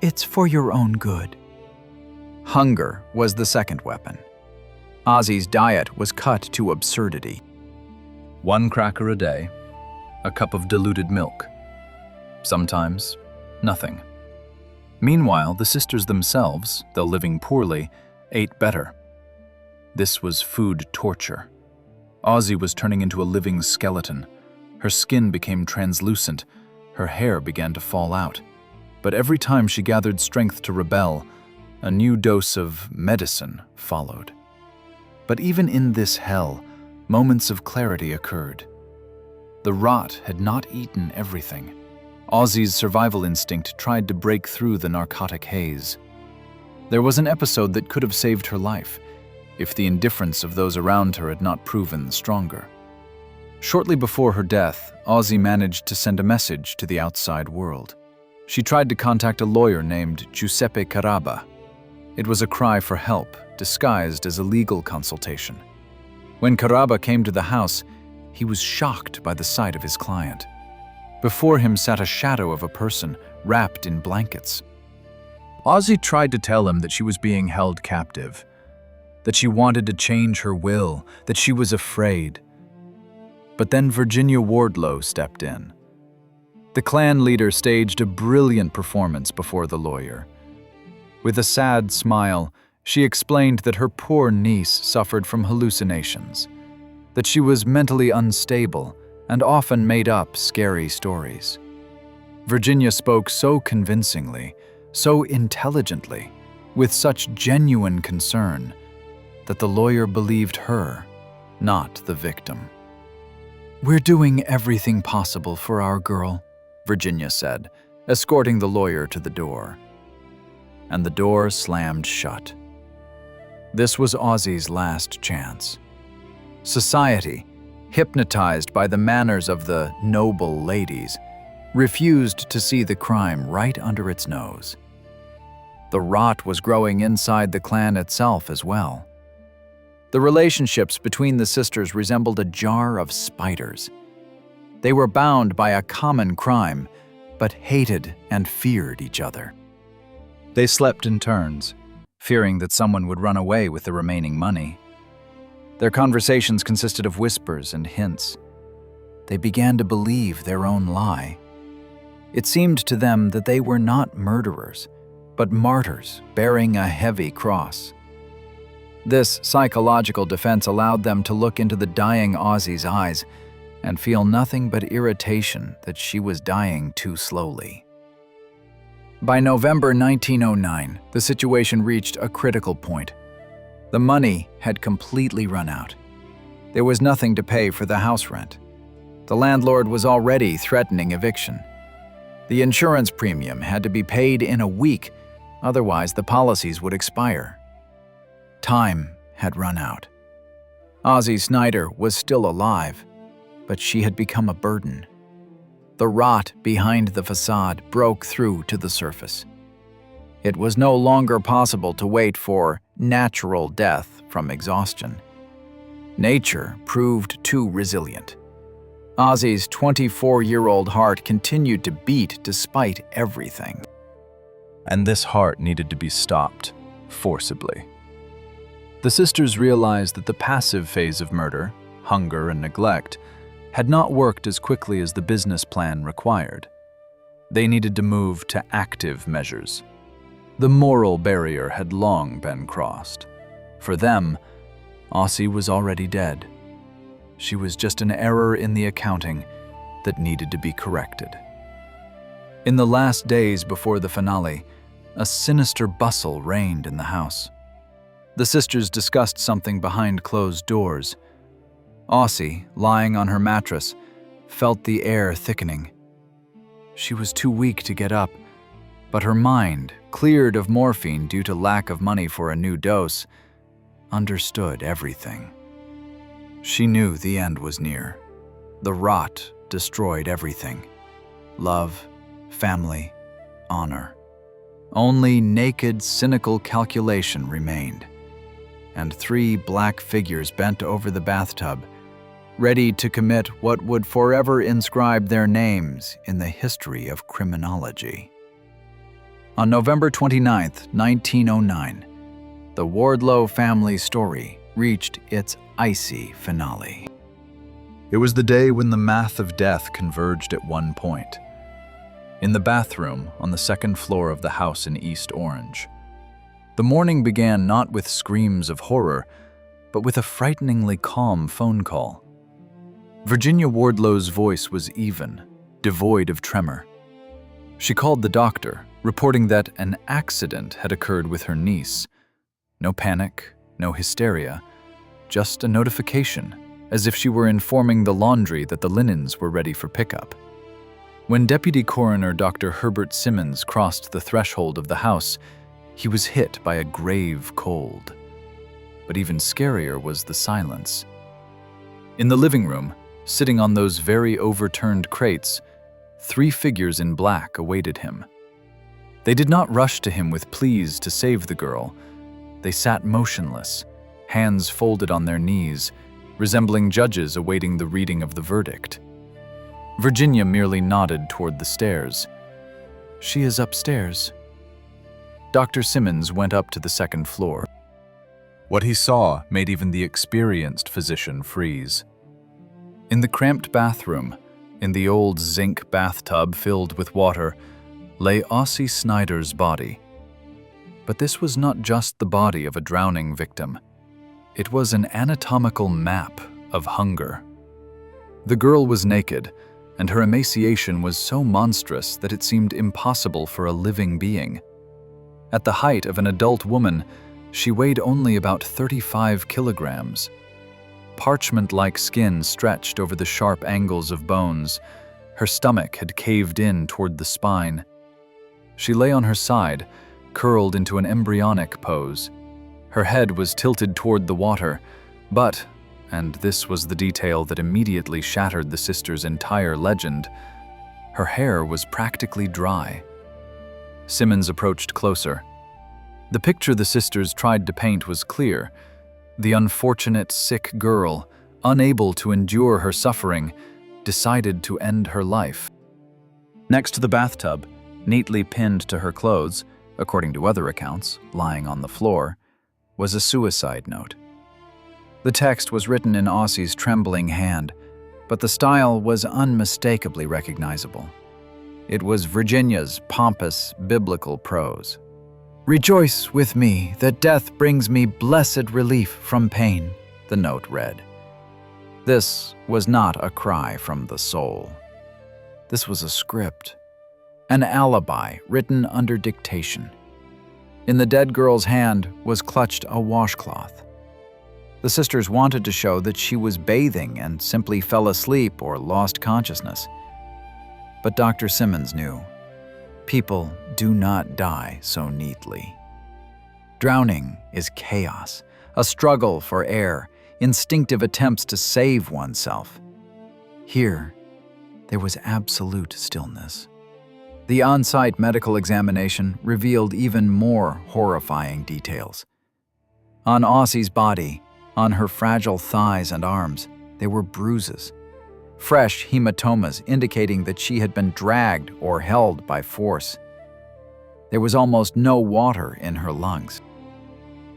It's for your own good." Hunger was the second weapon. Ozzie's diet was cut to absurdity. 1 cracker a day, a cup of diluted milk. Sometimes, nothing. Meanwhile, the sisters themselves, though living poorly, ate better. This was food torture. Ozzie was turning into a living skeleton. Her skin became translucent, her hair began to fall out. But every time she gathered strength to rebel, a new dose of medicine followed. But even in this hell, moments of clarity occurred. The rot had not eaten everything. Ozzie's survival instinct tried to break through the narcotic haze. There was an episode that could have saved her life, if the indifference of those around her had not proven stronger. Shortly before her death, Ozzie managed to send a message to the outside world. She tried to contact a lawyer named Giuseppe Caraba. It was a cry for help, disguised as a legal consultation. When Caraba came to the house, he was shocked by the sight of his client. Before him sat a shadow of a person wrapped in blankets. Ozzie tried to tell him that she was being held captive, that she wanted to change her will, that she was afraid. But then Virginia Wardlow stepped in. The clan leader staged a brilliant performance before the lawyer. With a sad smile, she explained that her poor niece suffered from hallucinations, that she was mentally unstable and often made up scary stories. Virginia spoke so convincingly, so intelligently, with such genuine concern, that the lawyer believed her, not the victim. "We're doing everything possible for our girl," Virginia said, escorting the lawyer to the door. And the door slammed shut. This was Ozzie's last chance. Society, hypnotized by the manners of the noble ladies, refused to see the crime right under its nose. The rot was growing inside the clan itself as well. The relationships between the sisters resembled a jar of spiders. They were bound by a common crime, but hated and feared each other. They slept in turns, fearing that someone would run away with the remaining money. Their conversations consisted of whispers and hints. They began to believe their own lie. It seemed to them that they were not murderers, but martyrs bearing a heavy cross. This psychological defense allowed them to look into the dying Ozzie's eyes and feel nothing but irritation that she was dying too slowly. By November 1909, the situation reached a critical point. The money had completely run out. There was nothing to pay for the house rent. The landlord was already threatening eviction. The insurance premium had to be paid in a week, otherwise the policies would expire. Time had run out. Ozzie Snyder was still alive, but she had become a burden. The rot behind the facade broke through to the surface. It was no longer possible to wait for natural death from exhaustion. Nature proved too resilient. Ozzie's 24-year-old heart continued to beat despite everything. And this heart needed to be stopped, forcibly. The sisters realized that the passive phase of murder, hunger and neglect, had not worked as quickly as the business plan required. They needed to move to active measures. The moral barrier had long been crossed. For them, Ossie was already dead. She was just an error in the accounting that needed to be corrected. In the last days before the finale, a sinister bustle reigned in the house. The sisters discussed something behind closed doors. Ossie, lying on her mattress, felt the air thickening. She was too weak to get up, but her mind, cleared of morphine due to lack of money for a new dose, understood everything. She knew the end was near. The rot destroyed everything. Love, family, honor. Only naked, cynical calculation remained, and 3 black figures bent over the bathtub, ready to commit what would forever inscribe their names in the history of criminology. On November 29, 1909, the Wardlow family story reached its icy finale. It was the day when the math of death converged at one point. In the bathroom on the 2nd floor of the house in East Orange. The morning began not with screams of horror, but with a frighteningly calm phone call. Virginia Wardlow's voice was even, devoid of tremor. She called the doctor, reporting that an accident had occurred with her niece. No panic, no hysteria, just a notification, as if she were informing the laundry that the linens were ready for pickup. When Deputy Coroner Dr. Herbert Simmons crossed the threshold of the house, he was hit by a grave cold. But even scarier was the silence. In the living room, sitting on those very overturned crates, 3 figures in black awaited him. They did not rush to him with pleas to save the girl. They sat motionless, hands folded on their knees, resembling judges awaiting the reading of the verdict. Virginia merely nodded toward the stairs. "She is upstairs." Dr. Simmons went up to the 2nd floor. What he saw made even the experienced physician freeze. In the cramped bathroom, in the old zinc bathtub filled with water, lay Ossie Snyder's body. But this was not just the body of a drowning victim. It was an anatomical map of hunger. The girl was naked, and her emaciation was so monstrous that it seemed impossible for a living being. At the height of an adult woman, she weighed only about 35 kilograms. Parchment-like skin stretched over the sharp angles of bones. Her stomach had caved in toward the spine. She lay on her side, curled into an embryonic pose. Her head was tilted toward the water, but, and this was the detail that immediately shattered the sisters' entire legend, her hair was practically dry. Simmons approached closer. The picture the sisters tried to paint was clear. The unfortunate, sick girl, unable to endure her suffering, decided to end her life. Next to the bathtub, neatly pinned to her clothes, according to other accounts, lying on the floor, was a suicide note. The text was written in Ossie's trembling hand, but the style was unmistakably recognizable. It was Virginia's pompous, biblical prose. "Rejoice with me that death brings me blessed relief from pain," the note read. This was not a cry from the soul. This was a script, an alibi written under dictation. In the dead girl's hand was clutched a washcloth. The sisters wanted to show that she was bathing and simply fell asleep or lost consciousness. But Dr. Simmons knew. People do not die so neatly. Drowning is chaos, a struggle for air, instinctive attempts to save oneself. Here, there was absolute stillness. The on-site medical examination revealed even more horrifying details. On Aussie's body, on her fragile thighs and arms, there were bruises, fresh hematomas indicating that she had been dragged or held by force. There was almost no water in her lungs.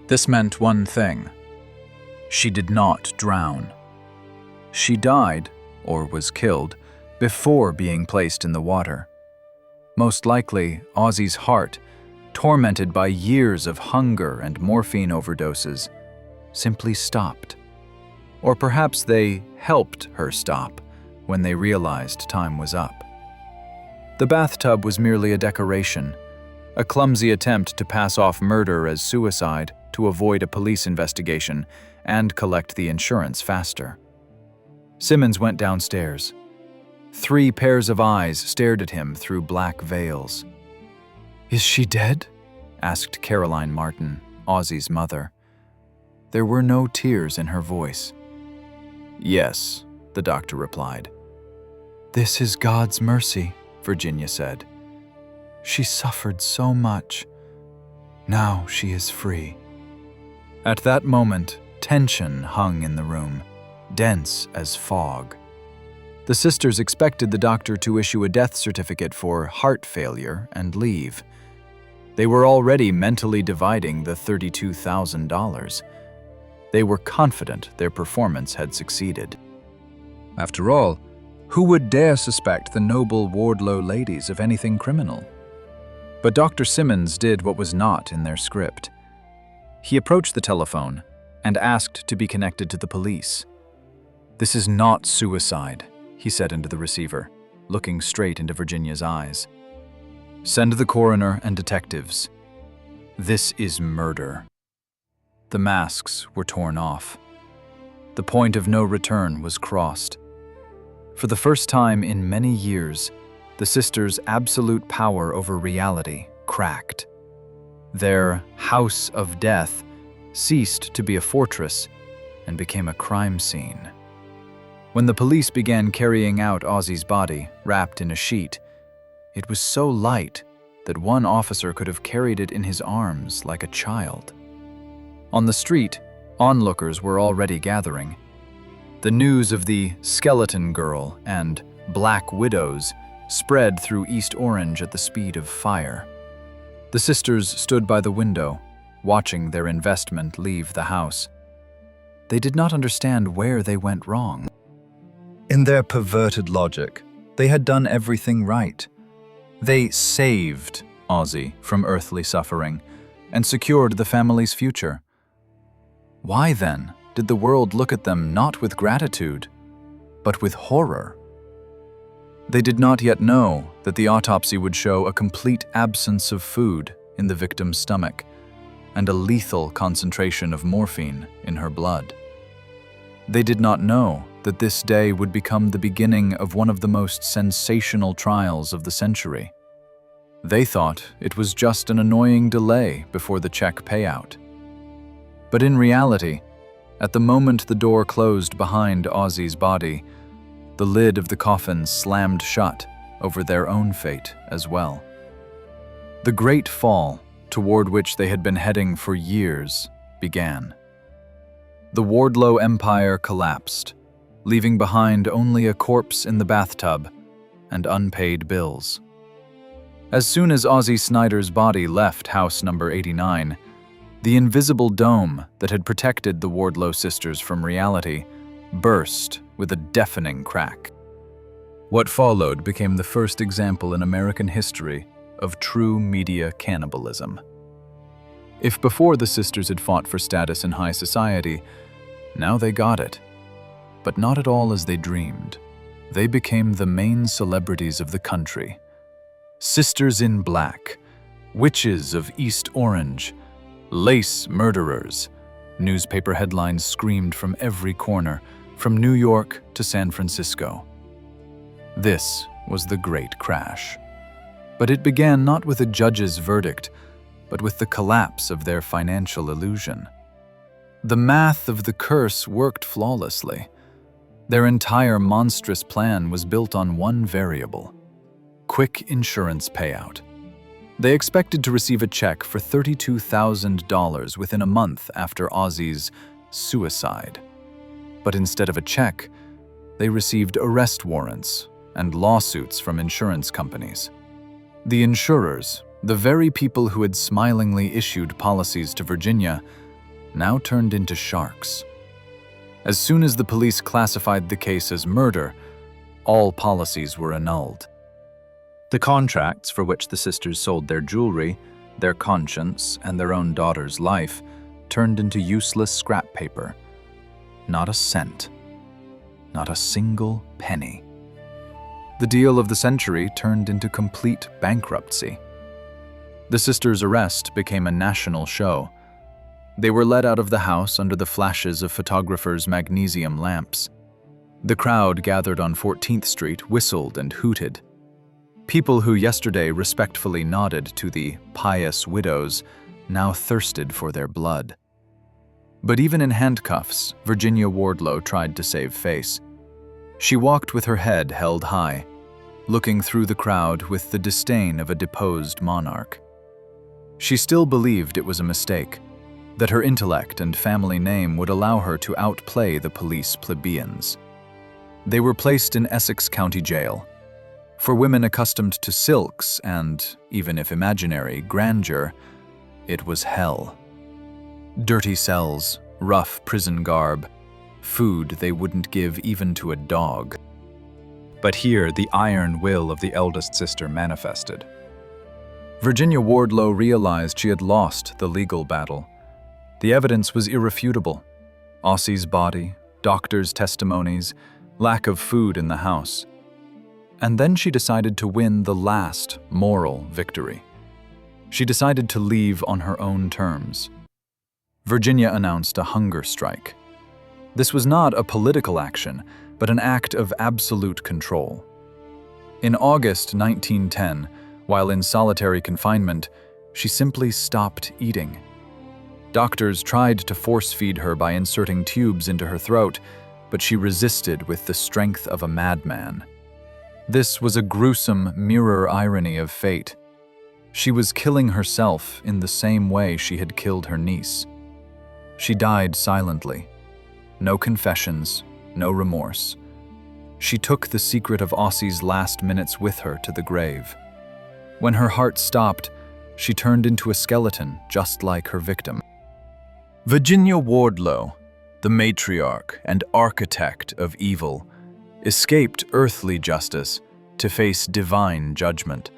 This meant one thing. She did not drown. She died, or was killed, before being placed in the water. Most likely, Aussie's heart, tormented by years of hunger and morphine overdoses, simply stopped. Or perhaps they helped her stop when they realized time was up. The bathtub was merely a decoration, a clumsy attempt to pass off murder as suicide to avoid a police investigation and collect the insurance faster. Simmons went downstairs. 3 pairs of eyes stared at him through black veils. "Is she dead?" asked Caroline Martin, Aussie's mother. There were no tears in her voice. "Yes," the doctor replied. "This is God's mercy," Virginia said. "She suffered so much. Now she is free." At that moment, tension hung in the room, dense as fog. The sisters expected the doctor to issue a death certificate for heart failure and leave. They were already mentally dividing the $32,000. They were confident their performance had succeeded. After all, who would dare suspect the noble Wardlow ladies of anything criminal? But Dr. Simmons did what was not in their script. He approached the telephone and asked to be connected to the police. "This is not suicide," he said into the receiver, looking straight into Virginia's eyes. "Send the coroner and detectives. This is murder." The masks were torn off. The point of no return was crossed. For the first time in many years, the sisters' absolute power over reality cracked. Their house of death ceased to be a fortress and became a crime scene. When the police began carrying out Aussie's body, wrapped in a sheet, it was so light that one officer could have carried it in his arms like a child. On the street, onlookers were already gathering. The news of the Skeleton Girl and Black Widows spread through East Orange at the speed of fire. The sisters stood by the window, watching their investment leave the house. They did not understand where they went wrong. In their perverted logic, they had done everything right. They saved Aussie from earthly suffering and secured the family's future. Why then did the world look at them not with gratitude, but with horror? They did not yet know that the autopsy would show a complete absence of food in the victim's stomach and a lethal concentration of morphine in her blood. They did not know that this day would become the beginning of one of the most sensational trials of the century. They thought it was just an annoying delay before the check payout. But in reality, at the moment the door closed behind Aussie's body, the lid of the coffin slammed shut over their own fate as well. The great fall, toward which they had been heading for years, began. The Wardlow empire collapsed, leaving behind only a corpse in the bathtub and unpaid bills. As soon as Aussie Snyder's body left house number 89, the invisible dome that had protected the Wardlow sisters from reality burst with a deafening crack. What followed became the first example in American history of true media cannibalism. If before the sisters had fought for status in high society, now they got it. But not at all as they dreamed. They became the main celebrities of the country. Sisters in Black, witches of East Orange, lace murderers. Newspaper headlines screamed from every corner, from New York to San Francisco. This was the great crash. But it began not with a judge's verdict, but with the collapse of their financial illusion. The math of the curse worked flawlessly. Their entire monstrous plan was built on one variable: quick insurance payout. They expected to receive a check for $32,000 within a month after Ozzy's suicide. But instead of a check, they received arrest warrants and lawsuits from insurance companies. The insurers, the very people who had smilingly issued policies to Virginia, now turned into sharks. As soon as the police classified the case as murder, all policies were annulled. The contracts for which the sisters sold their jewelry, their conscience, and their own daughter's life turned into useless scrap paper. Not a cent. Not a single penny. The deal of the century turned into complete bankruptcy. The sisters' arrest became a national show. They were led out of the house under the flashes of photographers' magnesium lamps. The crowd gathered on 14th Street whistled and hooted. People who yesterday respectfully nodded to the pious widows now thirsted for their blood. But even in handcuffs, Virginia Wardlow tried to save face. She walked with her head held high, looking through the crowd with the disdain of a deposed monarch. She still believed it was a mistake, that her intellect and family name would allow her to outplay the police plebeians. They were placed in Essex County Jail. For women accustomed to silks and, even if imaginary, grandeur, it was hell. Dirty cells, rough prison garb, food they wouldn't give even to a dog. But here the iron will of the eldest sister manifested. Virginia Wardlow realized she had lost the legal battle. The evidence was irrefutable. Ossie's body, doctors' testimonies, lack of food in the house. And then she decided to win the last moral victory. She decided to leave on her own terms. Virginia announced a hunger strike. This was not a political action, but an act of absolute control. In August 1910, while in solitary confinement, she simply stopped eating. Doctors tried to force-feed her by inserting tubes into her throat, but she resisted with the strength of a madman. This was a gruesome mirror irony of fate. She was killing herself in the same way she had killed her niece. She died silently. No confessions, no remorse. She took the secret of Ossie's last minutes with her to the grave. When her heart stopped, she turned into a skeleton just like her victim. Virginia Wardlow, the matriarch and architect of evil, escaped earthly justice to face divine judgment,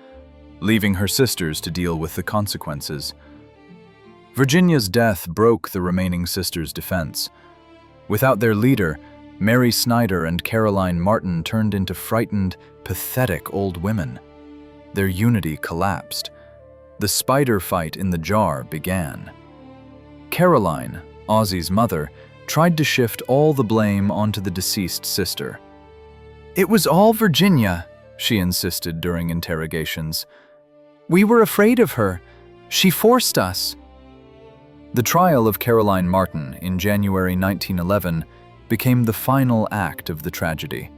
leaving her sisters to deal with the consequences. Virginia's death broke the remaining sisters' defense. Without their leader, Mary Snyder and Caroline Martin turned into frightened, pathetic old women. Their unity collapsed. The spider fight in the jar began. Caroline, Ossie's mother, tried to shift all the blame onto the deceased sister. "It was all Virginia," she insisted during interrogations. "We were afraid of her. She forced us." The trial of Caroline Martin in January 1911 became the final act of the tragedy.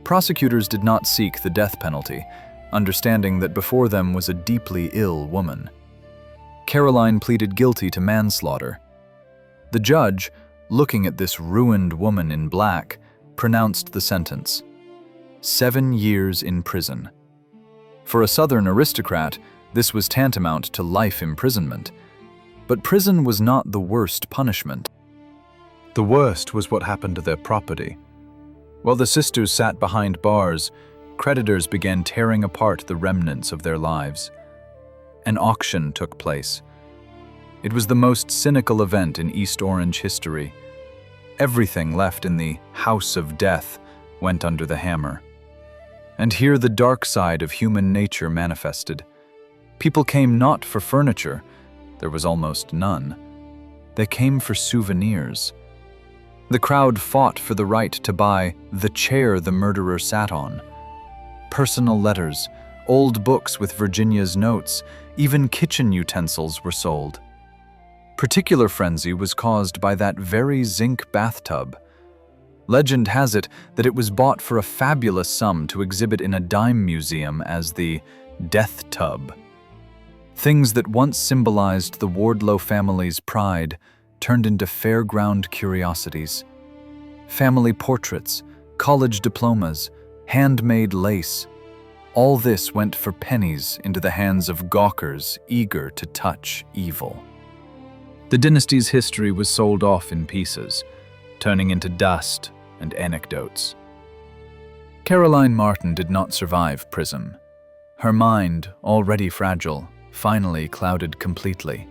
Prosecutors did not seek the death penalty, understanding that before them was a deeply ill woman. Caroline pleaded guilty to manslaughter. The judge, looking at this ruined woman in black, pronounced the sentence: 7 years in prison. For a Southern aristocrat, this was tantamount to life imprisonment. But prison was not the worst punishment. The worst was what happened to their property. While the sisters sat behind bars, creditors began tearing apart the remnants of their lives. An auction took place. It was the most cynical event in East Orange history. Everything left in the House of Death went under the hammer. And here the dark side of human nature manifested. People came not for furniture, there was almost none. They came for souvenirs. The crowd fought for the right to buy the chair the murderer sat on. Personal letters, old books with Virginia's notes, even kitchen utensils were sold. Particular frenzy was caused by that very zinc bathtub. Legend has it that it was bought for a fabulous sum to exhibit in a dime museum as the Death Tub. Things that once symbolized the Wardlow family's pride turned into fairground curiosities. Family portraits, college diplomas, handmade lace. All this went for pennies into the hands of gawkers eager to touch evil. The dynasty's history was sold off in pieces, turning into dust and anecdotes. Caroline Martin did not survive prison. Her mind, already fragile, finally clouded completely.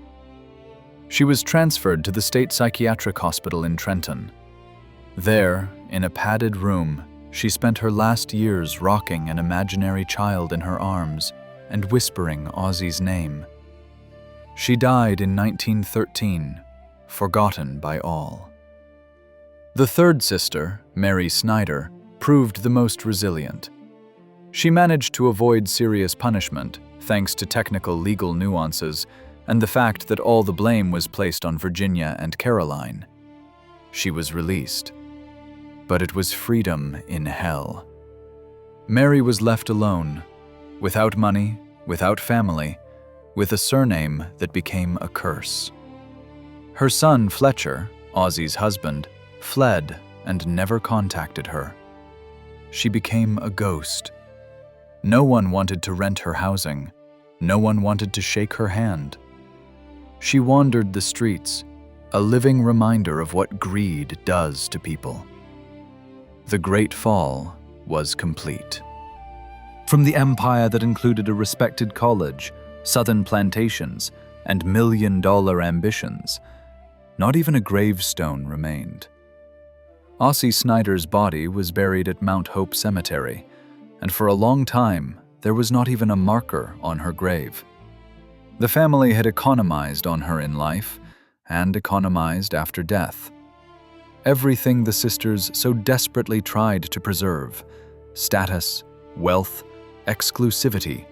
She was transferred to the state psychiatric hospital in Trenton. There, in a padded room, she spent her last years rocking an imaginary child in her arms and whispering Ozzy's name. She died in 1913, forgotten by all. The third sister, Mary Snyder, proved the most resilient. She managed to avoid serious punishment thanks to technical legal nuances and the fact that all the blame was placed on Virginia and Caroline. She was released. But it was freedom in hell. Mary was left alone, without money, without family, with a surname that became a curse. Her son, Fletcher, Ozzy's husband, fled and never contacted her. She became a ghost. No one wanted to rent her housing. No one wanted to shake her hand. She wandered the streets, a living reminder of what greed does to people. The Great Fall was complete. From the empire that included a respected college, southern plantations, and million-dollar ambitions, not even a gravestone remained. Ozzy Snyder's body was buried at Mount Hope Cemetery, and for a long time, there was not even a marker on her grave. The family had economized on her in life, and economized after death. Everything the sisters so desperately tried to preserve, status, wealth, exclusivity,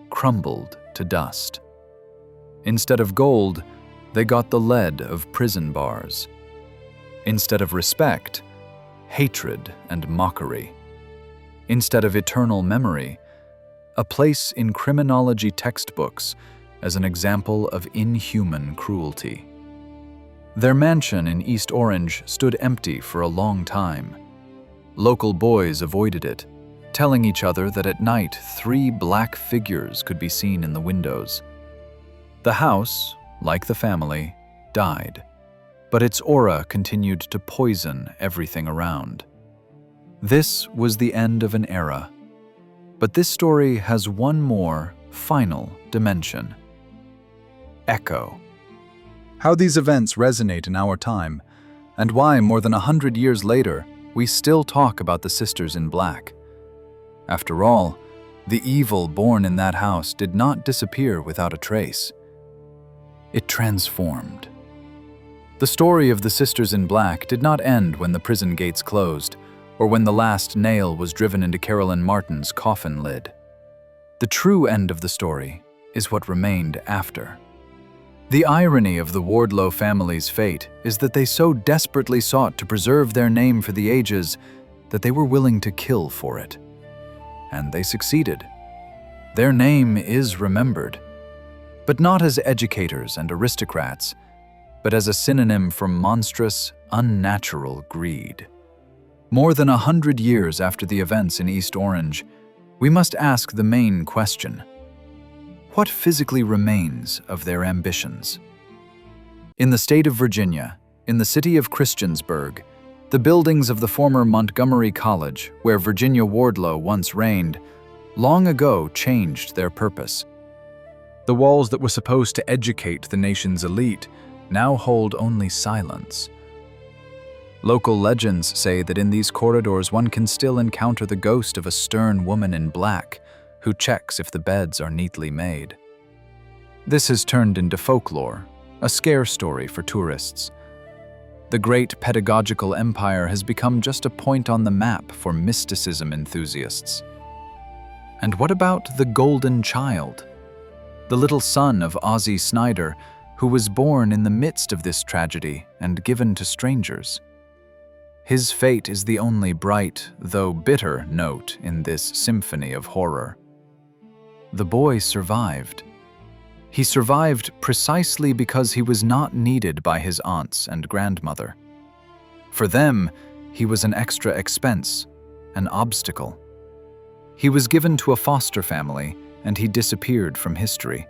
crumbled to dust. Instead of gold, they got the lead of prison bars. Instead of respect, hatred and mockery. Instead of eternal memory, a place in criminology textbooks as an example of inhuman cruelty. Their mansion in East Orange stood empty for a long time. Local boys avoided it, telling each other that at night 3 black figures could be seen in the windows. The house, like the family, died, but its aura continued to poison everything around. This was the end of an era. But this story has one more, final dimension. Echo. How these events resonate in our time, and why more than 100 years later, we still talk about the Sisters in Black. After all, the evil born in that house did not disappear without a trace. It transformed. The story of the Sisters in Black did not end when the prison gates closed, or when the last nail was driven into Caroline Martin's coffin lid. The true end of the story is what remained after. The irony of the Wardlow family's fate is that they so desperately sought to preserve their name for the ages that they were willing to kill for it. And they succeeded. Their name is remembered, but not as educators and aristocrats, but as a synonym for monstrous, unnatural greed. More than 100 years after the events in East Orange, we must ask the main question: what physically remains of their ambitions? In the state of Virginia, in the city of Christiansburg, the buildings of the former Montgomery College, where Virginia Wardlow once reigned, long ago changed their purpose. The walls that were supposed to educate the nation's elite now hold only silence. Local legends say that in these corridors one can still encounter the ghost of a stern woman in black who checks if the beds are neatly made. This has turned into folklore, a scare story for tourists. The great pedagogical empire has become just a point on the map for mysticism enthusiasts. And what about the Golden Child? The little son of Ozzy Snyder, who was born in the midst of this tragedy and given to strangers. His fate is the only bright, though bitter, note in this symphony of horror. The boy survived. He survived precisely because he was not needed by his aunts and grandmother. For them, he was an extra expense, an obstacle. He was given to a foster family, and he disappeared from history.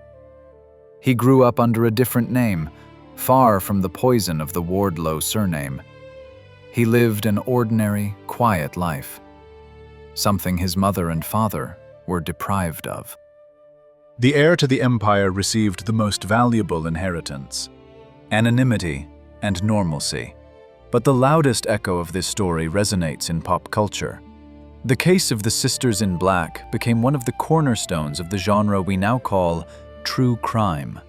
He grew up under a different name, far from the poison of the Wardlow surname. He lived an ordinary, quiet life, something his mother and father were deprived of. The heir to the empire received the most valuable inheritance: anonymity and normalcy. But the loudest echo of this story resonates in pop culture. The case of the Sisters in Black became one of the cornerstones of the genre we now call true crime.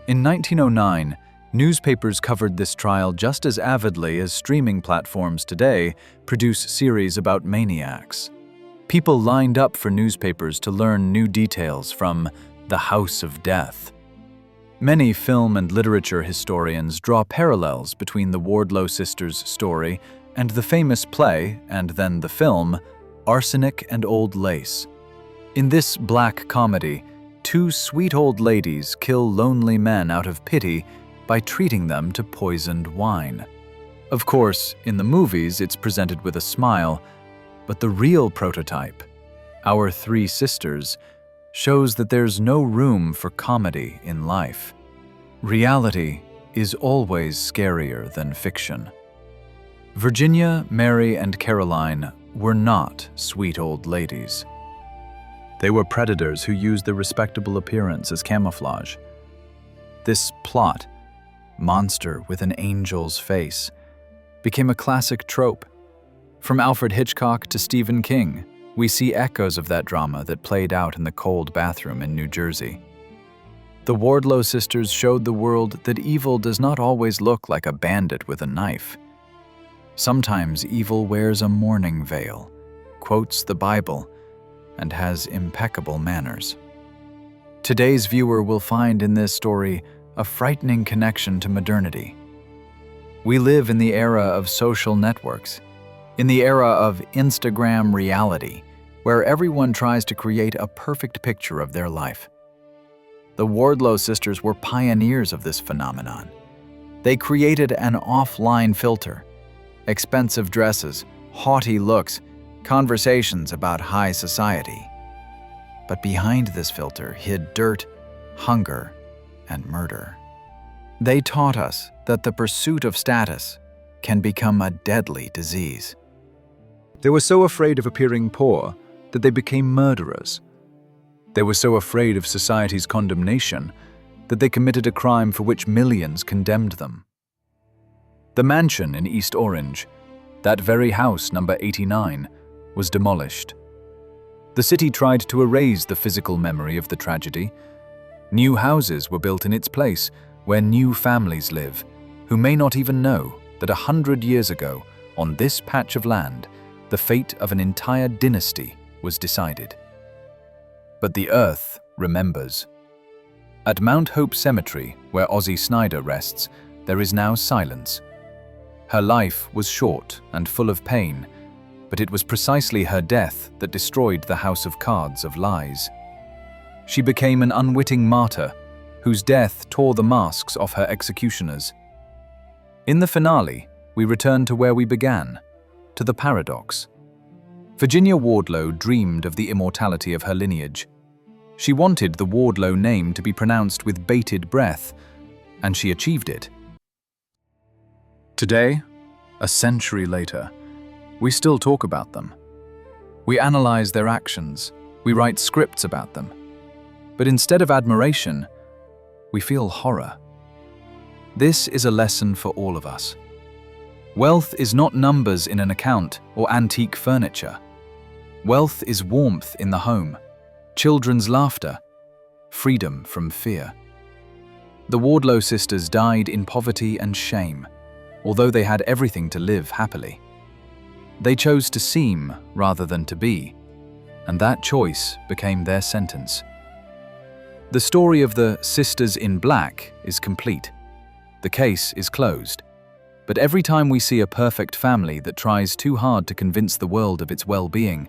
In 1909, newspapers covered this trial just as avidly as streaming platforms today produce series about maniacs. People lined up for newspapers to learn new details from the House of Death. Many film and literature historians draw parallels between the Wardlow sisters' story and the famous play, and then the film, Arsenic and Old Lace. In this black comedy, two sweet old ladies kill lonely men out of pity by treating them to poisoned wine. Of course, in the movies it's presented with a smile, but the real prototype, Our Three Sisters, shows that there's no room for comedy in life. Reality is always scarier than fiction. Virginia, Mary, and Caroline were not sweet old ladies. They were predators who used their respectable appearance as camouflage. This plot, monster with an angel's face, became a classic trope. From Alfred Hitchcock to Stephen King, we see echoes of that drama that played out in the cold bathroom in New Jersey. The Wardlow sisters showed the world that evil does not always look like a bandit with a knife. Sometimes evil wears a mourning veil, quotes the Bible, and has impeccable manners. Today's viewer will find in this story a frightening connection to modernity. We live in the era of social networks, in the era of Instagram reality, where everyone tries to create a perfect picture of their life. The Wardlow sisters were pioneers of this phenomenon. They created an offline filter: expensive dresses, haughty looks, conversations about high society. But behind this filter hid dirt, hunger, and murder. They taught us that the pursuit of status can become a deadly disease. They were so afraid of appearing poor that they became murderers. They were so afraid of society's condemnation that they committed a crime for which millions condemned them. The mansion in East Orange, that very house number 89, was demolished. The city tried to erase the physical memory of the tragedy. New houses were built in its place, where new families live, who may not even know that 100 years ago, on this patch of land, the fate of an entire dynasty was decided. But the earth remembers. At Mount Hope Cemetery, where Ozzie Snyder rests, there is now silence. Her life was short and full of pain, but it was precisely her death that destroyed the house of cards of lies. She became an unwitting martyr, whose death tore the masks off her executioners. In the finale, we return to where we began, to the paradox. Virginia Wardlow dreamed of the immortality of her lineage. She wanted the Wardlow name to be pronounced with bated breath, and she achieved it. Today, a century later, we still talk about them. We analyze their actions, we write scripts about them. But instead of admiration, we feel horror. This is a lesson for all of us. Wealth is not numbers in an account or antique furniture. Wealth is warmth in the home, children's laughter, freedom from fear. The Wardlow sisters died in poverty and shame, although they had everything to live happily. They chose to seem rather than to be, and that choice became their sentence. The story of the Sisters in Black is complete. The case is closed. But every time we see a perfect family that tries too hard to convince the world of its well-being,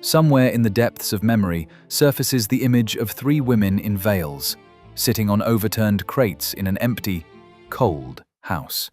somewhere in the depths of memory surfaces the image of three women in veils, sitting on overturned crates in an empty, cold house.